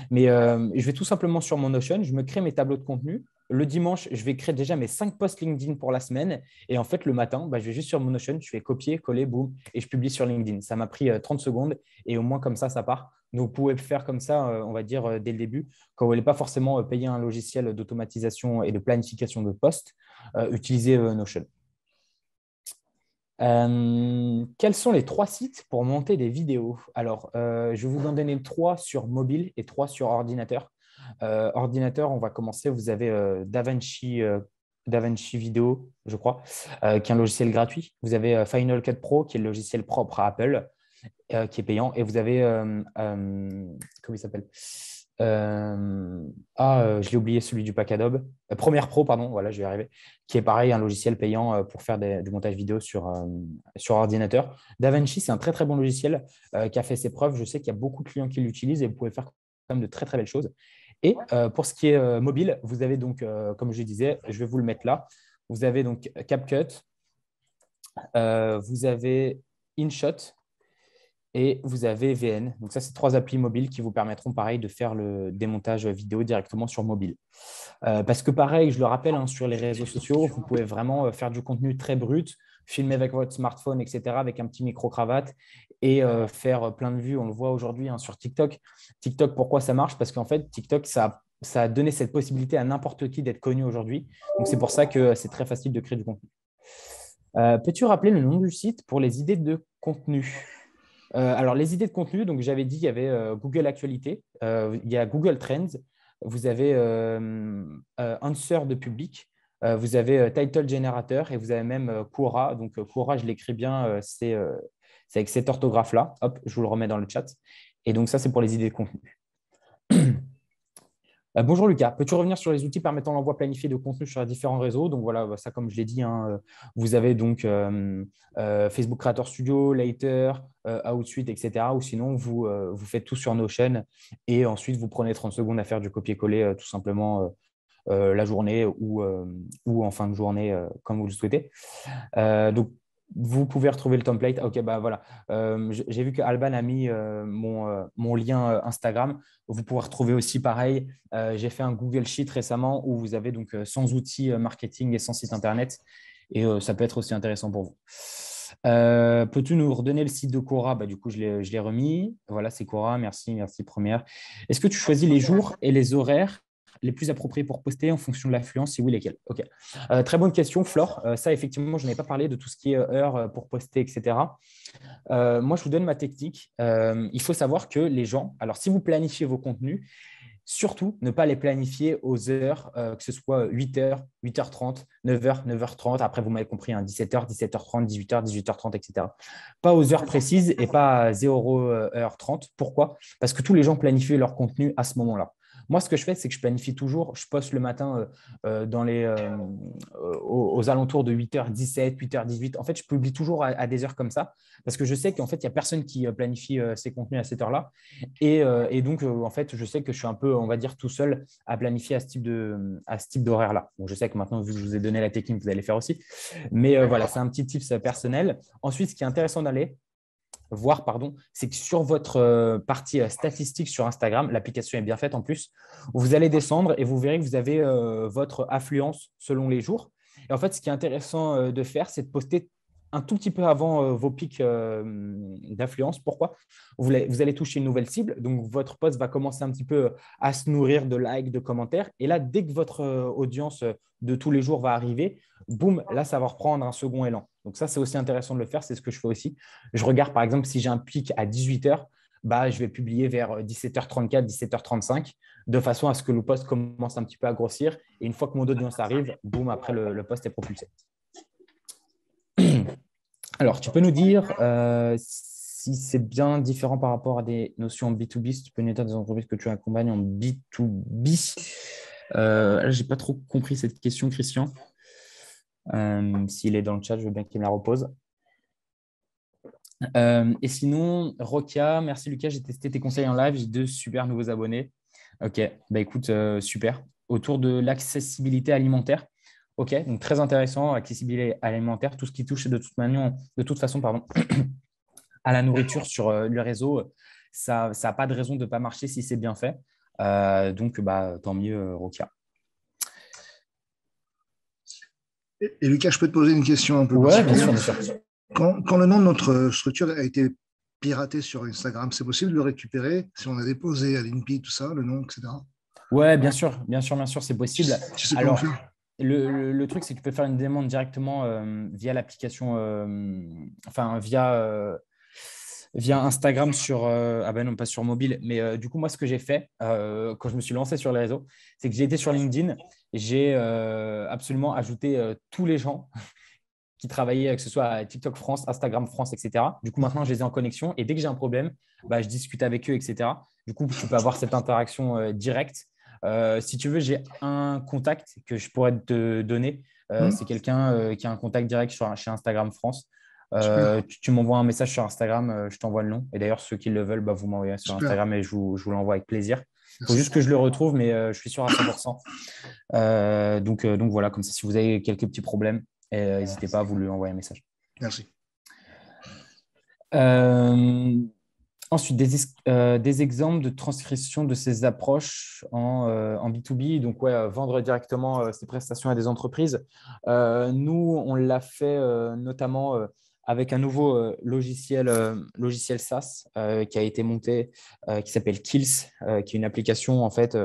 [SPEAKER 1] mais je vais tout simplement sur mon Notion, je me crée mes tableaux de contenu. Le dimanche, je vais créer déjà mes 5 posts LinkedIn pour la semaine. Et en fait, le matin, je vais juste sur mon Notion, je fais copier, coller, boum, et je publie sur LinkedIn. Ça m'a pris 30 secondes et au moins comme ça part. Donc, vous pouvez faire comme ça, on va dire, dès le début, quand vous ne voulez pas forcément payer un logiciel d'automatisation et de planification de posts, utilisez Notion. Quels sont les 3 sites pour monter des vidéos? Alors, je vais vous en donner 3 sur mobile et 3 sur ordinateur. Ordinateur, on va commencer. Vous avez DaVinci Vidéo, je crois, qui est un logiciel gratuit. Vous avez Final Cut Pro, qui est le logiciel propre à Apple, qui est payant. Et vous avez, comment il s'appelle? Je l'ai oublié, celui du pack Adobe. Premiere Pro, pardon, voilà, je vais y arriver, qui est pareil, un logiciel payant pour faire du montage vidéo sur ordinateur. DaVinci, c'est un très, très bon logiciel qui a fait ses preuves. Je sais qu'il y a beaucoup de clients qui l'utilisent et vous pouvez faire quand même de très, très belles choses. Et pour ce qui est mobile, vous avez donc, comme je disais, je vais vous le mettre là. Vous avez donc CapCut, vous avez InShot et vous avez VN. Donc, ça, c'est 3 applis mobiles qui vous permettront, pareil, de faire le démontage vidéo directement sur mobile. Parce que, pareil, je le rappelle, hein, sur les réseaux sociaux, vous pouvez vraiment faire du contenu très brut, filmer avec votre smartphone, etc., avec un petit micro-cravate et faire plein de vues. On le voit aujourd'hui, hein, sur TikTok. TikTok, pourquoi ça marche? Parce qu'en fait, TikTok, ça a donné cette possibilité à n'importe qui d'être connu aujourd'hui. Donc, c'est pour ça que c'est très facile de créer du contenu. Peux-tu rappeler le nom du site pour les idées de contenu? Alors, les idées de contenu, donc j'avais dit, il y avait Google Actualité, il y a Google Trends, vous avez Answer de public, vous avez Title Generator et vous avez même Quora. Donc, Quora, je l'écris bien, c'est avec cette orthographe-là. Hop, je vous le remets dans le chat. Et donc, ça, c'est pour les idées de contenu. Bonjour Lucas, peux-tu revenir sur les outils permettant l'envoi planifié de contenu sur les différents réseaux? Donc voilà, ça comme je l'ai dit, hein, vous avez donc Facebook Creator Studio, Later, Outsuite, etc. Ou sinon, vous faites tout sur Notion et ensuite vous prenez 30 secondes à faire du copier-coller tout simplement la journée ou en fin de journée comme vous le souhaitez. Donc, vous pouvez retrouver le template. Ok, bah voilà. J'ai vu que Alban a mis mon lien Instagram. Vous pouvez retrouver aussi pareil. J'ai fait un Google Sheet récemment où vous avez donc 100 outils marketing et 100 sites internet. Et ça peut être aussi intéressant pour vous. Peux-tu nous redonner le site de Quora? Bah, du coup, je l'ai remis. Voilà, c'est Quora. Merci, merci première. Est-ce que tu choisis les jours et les horaires les plus appropriés pour poster en fonction de l'affluence? Si oui, lesquels? Ok. Très bonne question, Flore. Ça, effectivement, je n'ai pas parlé de tout ce qui est heure pour poster, etc. Moi, je vous donne ma technique. Il faut savoir que les gens, alors si vous planifiez vos contenus, surtout ne pas les planifier aux heures, que ce soit 8h, 8h30, 9h, 9h30. Après, vous m'avez compris, hein, 17h, 17h30, 18h, 18h30, etc. Pas aux heures précises et pas à 0h30. Pourquoi? Parce que tous les gens planifient leur contenu à ce moment-là. Moi, ce que je fais, c'est que je planifie toujours. Je poste le matin aux alentours de 8h17, 8h18. En fait, je publie toujours à des heures comme ça parce que je sais qu'en fait, il n'y a personne qui planifie ses contenus à cette heure-là. Et donc, en fait, je sais que je suis un peu, on va dire, tout seul à planifier à ce type d'horaire-là. Bon, je sais que maintenant, vu que je vous ai donné la technique, vous allez faire aussi. Mais voilà, c'est un petit tips personnel. Ensuite, ce qui est intéressant d'aller voir, c'est que sur votre partie statistique sur Instagram, l'application est bien faite en plus, vous allez descendre et vous verrez que vous avez votre affluence selon les jours. Et en fait, ce qui est intéressant de faire, c'est de poster un tout petit peu avant vos pics d'affluence. Pourquoi? Vous allez toucher une nouvelle cible, donc votre post va commencer un petit peu à se nourrir de likes, de commentaires. Et là, dès que votre audience de tous les jours va arriver, boum, là, ça va reprendre un second élan. Donc ça, c'est aussi intéressant de le faire, c'est ce que je fais aussi. Je regarde, par exemple, si j'ai un pic à 18h, je vais publier vers 17h34, 17h35, de façon à ce que le post commence un petit peu à grossir. Et une fois que mon audience arrive, boum, après, le post est propulsé. Alors, tu peux nous dire si c'est bien différent par rapport à des notions B2B, si tu peux nous dire des entreprises que tu accompagnes en B2B. Là, je n'ai pas trop compris cette question, Christian. S'il est dans le chat, je veux bien qu'il me la repose. Et sinon, Rokia, merci Lucas, j'ai testé tes conseils en live, j'ai 2 super nouveaux abonnés. Ok, bah écoute, super. Autour de l'accessibilité alimentaire. Ok, donc très intéressant, accessibilité alimentaire, tout ce qui touche de toute façon, à la nourriture sur le réseau, ça n'a pas de raison de ne pas marcher si c'est bien fait. Donc, tant mieux, Rokia.
[SPEAKER 4] Et Lucas, je peux te poser une question un peu
[SPEAKER 1] particulière. Bien sûr.
[SPEAKER 4] Quand le nom de notre structure a été piraté sur Instagram, c'est possible de le récupérer si on a déposé à l'INPI, tout ça, le nom, etc.
[SPEAKER 1] Ouais, bien sûr, c'est possible.
[SPEAKER 4] Tu sais comment faire?
[SPEAKER 1] Le truc, c'est que tu peux faire une demande directement via l'application, via Instagram sur… non, pas sur mobile. Mais du coup, moi, ce que j'ai fait quand je me suis lancé sur les réseaux, c'est que j'ai été sur LinkedIn. J'ai absolument ajouté tous les gens qui travaillaient, que ce soit à TikTok France, Instagram France, etc. Du coup, maintenant, je les ai en connexion. Et dès que j'ai un problème, je discute avec eux, etc. Du coup, tu peux avoir cette interaction directe. Si tu veux, j'ai un contact que je pourrais te donner. C'est quelqu'un qui a un contact direct chez Instagram France. Tu m'envoies un message sur Instagram, je t'envoie le nom. Et d'ailleurs, ceux qui le veulent, vous m'envoyez sur Instagram et je vous l'envoie avec plaisir. Il faut juste que je le retrouve, mais je suis sûr à 100%. Donc voilà, comme ça, si vous avez quelques petits problèmes, n'hésitez pas à vous lui envoyer un message.
[SPEAKER 4] Merci.
[SPEAKER 1] Ensuite, des exemples de transcription de ces approches en B2B. Donc, ouais, vendre directement ces prestations à des entreprises. Nous, on l'a fait notamment avec un nouveau logiciel SaaS qui a été monté, qui s'appelle Kills, qui est une application en fait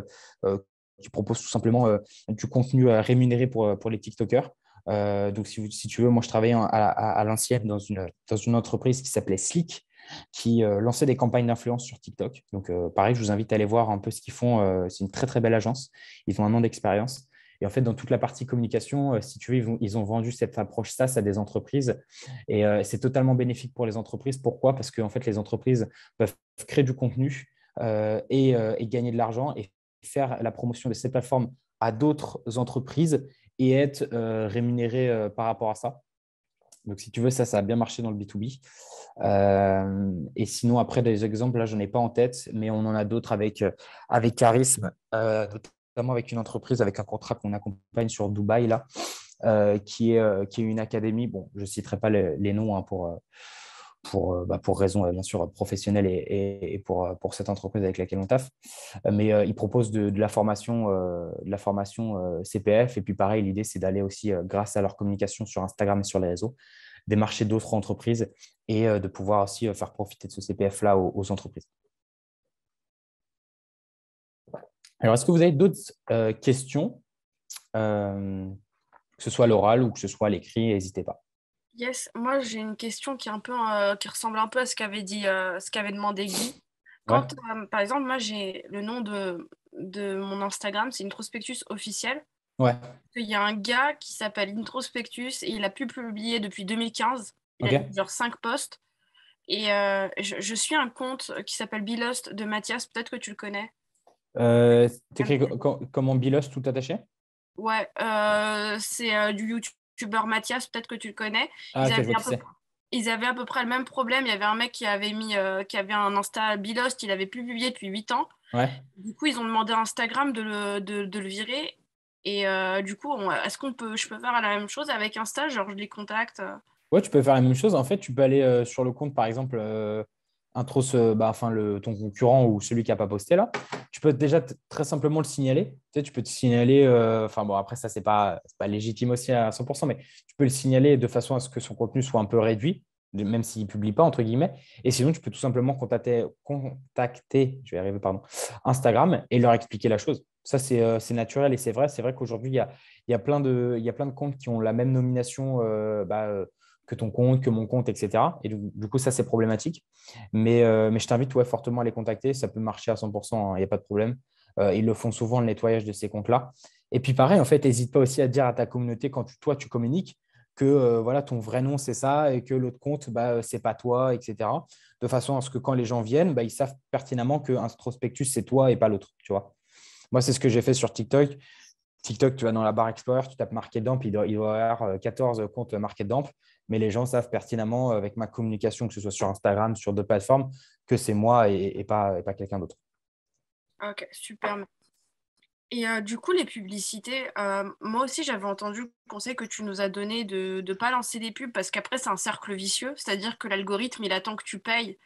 [SPEAKER 1] qui propose tout simplement du contenu rémunéré pour les TikTokers. Donc, si tu veux, moi, je travaillais à l'ancienne dans une entreprise qui s'appelait Slick, qui lançait des campagnes d'influence sur TikTok. Donc, pareil, je vous invite à aller voir un peu ce qu'ils font. C'est une très, très belle agence. Ils ont un an d'expérience. Et en fait, dans toute la partie communication, si tu veux, ils ont vendu cette approche SaaS à des entreprises. Et c'est totalement bénéfique pour les entreprises. Pourquoi? Parce que en fait, les entreprises peuvent créer du contenu et gagner de l'argent et faire la promotion de ces plateformes à d'autres entreprises et être rémunérées par rapport à ça. Donc, si tu veux, ça a bien marché dans le B2B. Et sinon, après, des exemples, là, je n'en ai pas en tête, mais on en a d'autres avec Charisme, notamment avec une entreprise, avec un contrat qu'on accompagne sur Dubaï, là, qui est une académie. Bon, je ne citerai pas les noms hein, pour raisons, bien sûr, professionnelles et pour cette entreprise avec laquelle on taffe. Mais ils proposent de la formation CPF. Et puis, pareil, l'idée, c'est d'aller aussi, grâce à leur communication sur Instagram et sur les réseaux, démarcher d'autres entreprises et de pouvoir aussi faire profiter de ce CPF-là aux entreprises. Alors, est-ce que vous avez d'autres questions, que ce soit à l'oral ou que ce soit à l'écrit? N'hésitez pas.
[SPEAKER 3] Yes, moi j'ai une question qui est un peu qui ressemble un peu à ce qu'avait demandé Guy.
[SPEAKER 1] Ouais.
[SPEAKER 3] Quand par exemple moi j'ai le nom de mon Instagram, c'est Introspectus officiel.
[SPEAKER 1] Ouais.
[SPEAKER 3] Il y a un gars qui s'appelle Introspectus et il a pu publier depuis 2015. Il a
[SPEAKER 1] Ok.
[SPEAKER 3] genre 5 posts. Et je suis un compte qui s'appelle Be Lost de Mathias, peut-être que tu le connais.
[SPEAKER 1] T'écris comment Bilos tout attaché?
[SPEAKER 3] Ouais, c'est du youtubeur Mathias, peut-être que tu le connais.
[SPEAKER 1] Ah, ok, je vois qui c'est.
[SPEAKER 3] Ils avaient à peu près le même problème. Il y avait un mec qui avait un Insta Belost, il avait plus publié depuis 8 ans.
[SPEAKER 1] Ouais.
[SPEAKER 3] Du coup, ils ont demandé à Instagram de le virer. Et du coup, je peux faire la même chose avec Insta, genre je les contacte.
[SPEAKER 1] Ouais, tu peux faire la même chose. En fait, tu peux aller sur le compte, par exemple, ton concurrent ou celui qui n'a pas posté là. Tu peux déjà très simplement le signaler. Tu sais, tu peux te signaler. Après, ça, c'est pas légitime aussi à 100%, mais tu peux le signaler de façon à ce que son contenu soit un peu réduit, même s'il ne publie pas, entre guillemets. Et sinon, tu peux tout simplement contacter, je vais y arriver, pardon, Instagram et leur expliquer la chose. Ça, c'est naturel et c'est vrai. C'est vrai qu'aujourd'hui, il y a plein de comptes qui ont la même nomination. Que ton compte, que mon compte, etc. Et du coup, ça, c'est problématique. Mais je t'invite fortement à les contacter. Ça peut marcher à 100%, hein, il n'y a pas de problème. Ils le font souvent, le nettoyage de ces comptes-là. Et puis, pareil, en fait, n'hésite pas aussi à dire à ta communauté quand toi, tu communiques que voilà, ton vrai nom, c'est ça et que l'autre compte, ce n'est pas toi, etc. De façon à ce que quand les gens viennent, ils savent pertinemment qu'un prospectus, c'est toi et pas l'autre. Tu vois. Moi, c'est ce que j'ai fait sur TikTok. TikTok, tu vas dans la barre Explorer, tu tapes Market Dump, il doit y avoir 14 comptes Market Dump, mais les gens savent pertinemment avec ma communication, que ce soit sur Instagram, sur d'autres plateformes, que c'est moi et pas quelqu'un d'autre.
[SPEAKER 3] Ok, super. Et du coup, les publicités, moi aussi j'avais entendu le conseil que tu nous as donné de ne pas lancer des pubs parce qu'après c'est un cercle vicieux, c'est-à-dire que l'algorithme il attend que tu payes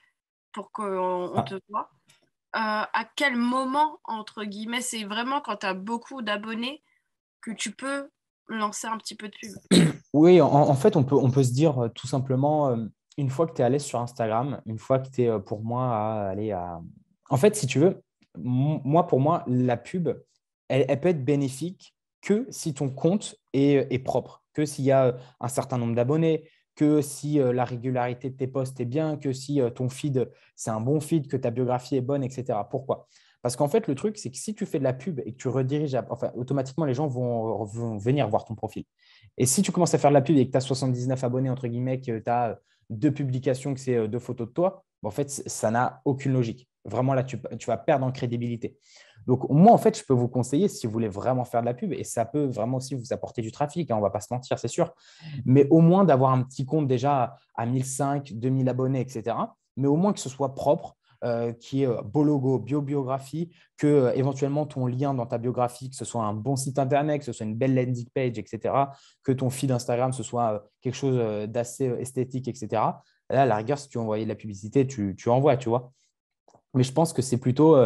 [SPEAKER 3] pour qu'on te voit. À quel moment, entre guillemets, c'est vraiment quand tu as beaucoup d'abonnés que tu peux lancer un petit peu de pub?
[SPEAKER 1] Oui, en fait, on peut se dire tout simplement, une fois que tu es à l'aise sur Instagram, une fois que tu es pour moi à aller à… En fait, si tu veux, pour moi, la pub, elle peut être bénéfique que si ton compte est propre, que s'il y a un certain nombre d'abonnés, que si la régularité de tes posts est bien, que si ton feed, c'est un bon feed, que ta biographie est bonne, etc. Pourquoi? Parce qu'en fait, le truc, c'est que si tu fais de la pub et que tu rediriges, automatiquement, les gens vont venir voir ton profil. Et si tu commences à faire de la pub et que tu as 79 abonnés, entre guillemets, que tu as deux publications, que c'est deux photos de toi, en fait, ça n'a aucune logique. Vraiment, là, tu vas perdre en crédibilité. Donc, moi, en fait, je peux vous conseiller si vous voulez vraiment faire de la pub, et ça peut vraiment aussi vous apporter du trafic, hein, on ne va pas se mentir, c'est sûr, mais au moins d'avoir un petit compte déjà à 1005, 2000 abonnés, etc., mais au moins que ce soit propre, qui est beau logo, biographie, que éventuellement ton lien dans ta biographie, que ce soit un bon site internet, que ce soit une belle landing page, etc., que ton feed Instagram, ce soit quelque chose d'assez esthétique, etc. Là, à la rigueur, si tu envoyais de la publicité, tu envoies, tu vois. Mais je pense que c'est plutôt,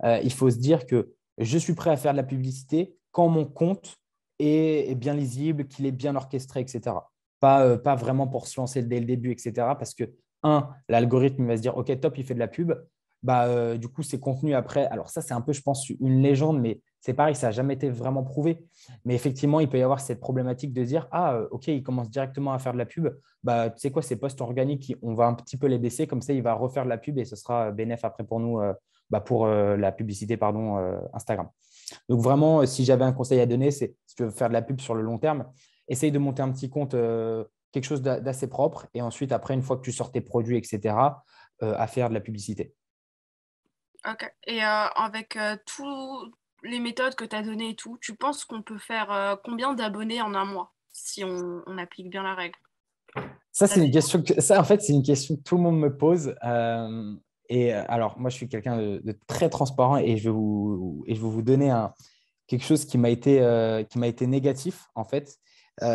[SPEAKER 1] il faut se dire que je suis prêt à faire de la publicité quand mon compte est bien lisible, qu'il est bien orchestré, etc. Pas vraiment pour se lancer dès le début, etc. Parce que, l'algorithme va se dire, OK, top, il fait de la pub. Du coup, ces contenus après, alors ça, c'est un peu, je pense, une légende, mais c'est pareil, ça n'a jamais été vraiment prouvé. Mais effectivement, il peut y avoir cette problématique de dire, OK, il commence directement à faire de la pub. Tu sais quoi, ces posts organiques, on va un petit peu les baisser, comme ça, il va refaire de la pub et ce sera bénéf après pour nous, pour la publicité, pardon, Instagram. Donc vraiment, si j'avais un conseil à donner, c'est si tu veux faire de la pub sur le long terme, essaye de monter un petit compte, quelque chose d'assez propre et ensuite, après, une fois que tu sors tes produits, etc., à faire de la publicité.
[SPEAKER 3] Ok. Et avec toutes les méthodes que tu as données et tout, tu penses qu'on peut faire combien d'abonnés en un mois si on applique bien la règle?
[SPEAKER 1] Ça, c'est une question en fait, c'est une question que tout le monde me pose. Alors, moi, je suis quelqu'un de très transparent et je vais vous donner quelque chose qui m'a été négatif, en fait.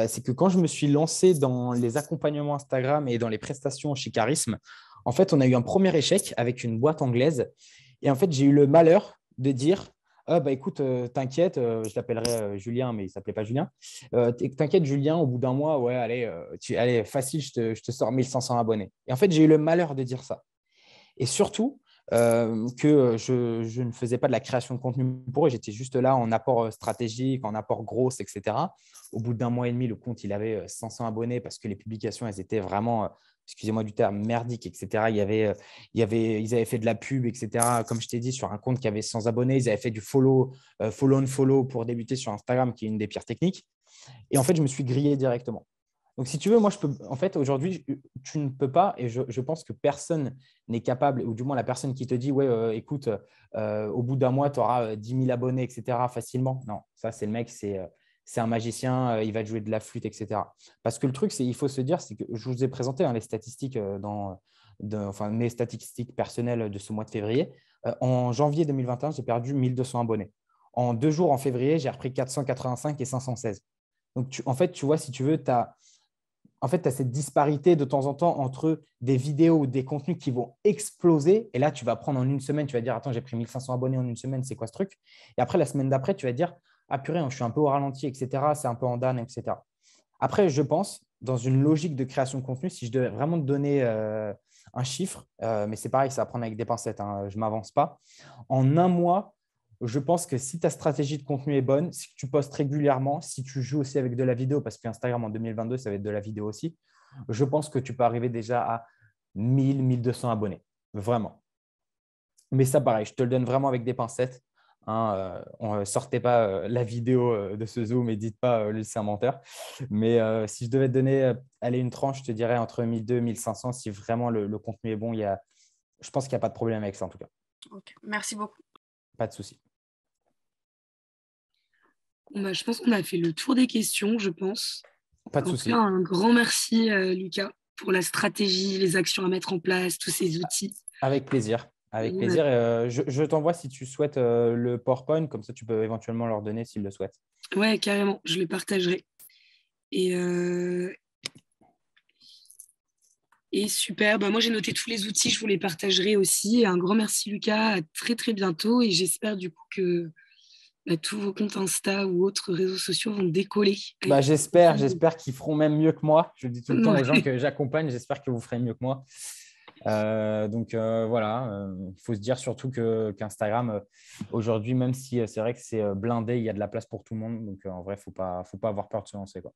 [SPEAKER 1] C'est que quand je me suis lancé dans les accompagnements Instagram et dans les prestations chez Charisme, en fait, on a eu un premier échec avec une boîte anglaise. Et en fait, j'ai eu le malheur de dire, écoute, t'inquiète, je l'appellerai Julien, mais il ne s'appelait pas Julien. T'inquiète, Julien, au bout d'un mois, ouais, allez, facile, je te sors 1500 abonnés. Et en fait, j'ai eu le malheur de dire ça. Et surtout, que je ne faisais pas de la création de contenu pour eux. J'étais juste là en apport stratégique, en apport gros, etc. Au bout d'un mois et demi, le compte, il avait 500 abonnés parce que les publications, elles étaient vraiment, excusez-moi du terme, merdiques, etc. Ils avaient fait de la pub, etc. Comme je t'ai dit, sur un compte qui avait 100 abonnés, ils avaient fait du follow on follow pour débuter sur Instagram, qui est une des pires techniques. Et en fait, je me suis grillé directement. Donc, si tu veux, moi, je peux. En fait, aujourd'hui, tu ne peux pas, et je pense que personne n'est capable, ou du moins la personne qui te dit, ouais, écoute, au bout d'un mois, tu auras 10 000 abonnés, etc., facilement. Non, ça, c'est le mec, c'est un magicien, il va te jouer de la flûte, etc. Parce que le truc, il faut se dire, c'est que je vous ai présenté les statistiques mes statistiques personnelles de ce mois de février. En janvier 2021, j'ai perdu 1200 abonnés. En 2 jours, en février, j'ai repris 485 et 516. Donc, en fait, tu vois, si tu veux, tu as cette disparité de temps en temps entre des vidéos ou des contenus qui vont exploser. Et là, tu vas prendre en une semaine, tu vas dire, attends, j'ai pris 1500 abonnés en une semaine, c'est quoi ce truc? Et après, la semaine d'après, tu vas dire, ah purée, je suis un peu au ralenti, etc. C'est un peu en dan, etc. Après, je pense, dans une logique de création de contenu, si je devais vraiment te donner un chiffre, mais c'est pareil, ça va prendre avec des pincettes, hein, je ne m'avance pas. En un mois, je pense que si ta stratégie de contenu est bonne, si tu postes régulièrement, si tu joues aussi avec de la vidéo, parce qu'Instagram en 2022, ça va être de la vidéo aussi, je pense que tu peux arriver déjà à 1000, 1200 abonnés. Vraiment. Mais ça, pareil, je te le donne vraiment avec des pincettes. Hein, sortez pas la vidéo de ce Zoom et dites pas lui, c'est un menteur. Mais si je devais te donner aller une tranche, je te dirais entre 1200 et 1500 si vraiment le contenu est bon. Je pense qu'il n'y a pas de problème avec ça en tout cas.
[SPEAKER 3] Okay. Merci beaucoup.
[SPEAKER 1] Pas de souci.
[SPEAKER 5] Je pense qu'on a fait le tour des questions, je pense.
[SPEAKER 1] Pas de souci.
[SPEAKER 5] Un grand merci, Lucas, pour la stratégie, les actions à mettre en place, tous ces outils.
[SPEAKER 1] Avec plaisir. Avec plaisir. Je t'envoie si tu souhaites le PowerPoint, comme ça tu peux éventuellement leur donner s'ils le souhaitent.
[SPEAKER 5] Ouais, carrément, je le partagerai. Et super, moi j'ai noté tous les outils, je vous les partagerai aussi. Un grand merci Lucas, à très très bientôt et j'espère du coup que tous vos comptes Insta ou autres réseaux sociaux vont décoller.
[SPEAKER 1] J'espère qu'ils feront même mieux que moi. Je dis tout le temps aux gens que j'accompagne, j'espère que vous ferez mieux que moi. Voilà, il faut se dire surtout qu'Instagram, aujourd'hui, même si c'est vrai que c'est blindé, il y a de la place pour tout le monde. Donc en vrai, il ne faut pas avoir peur de se lancer, quoi.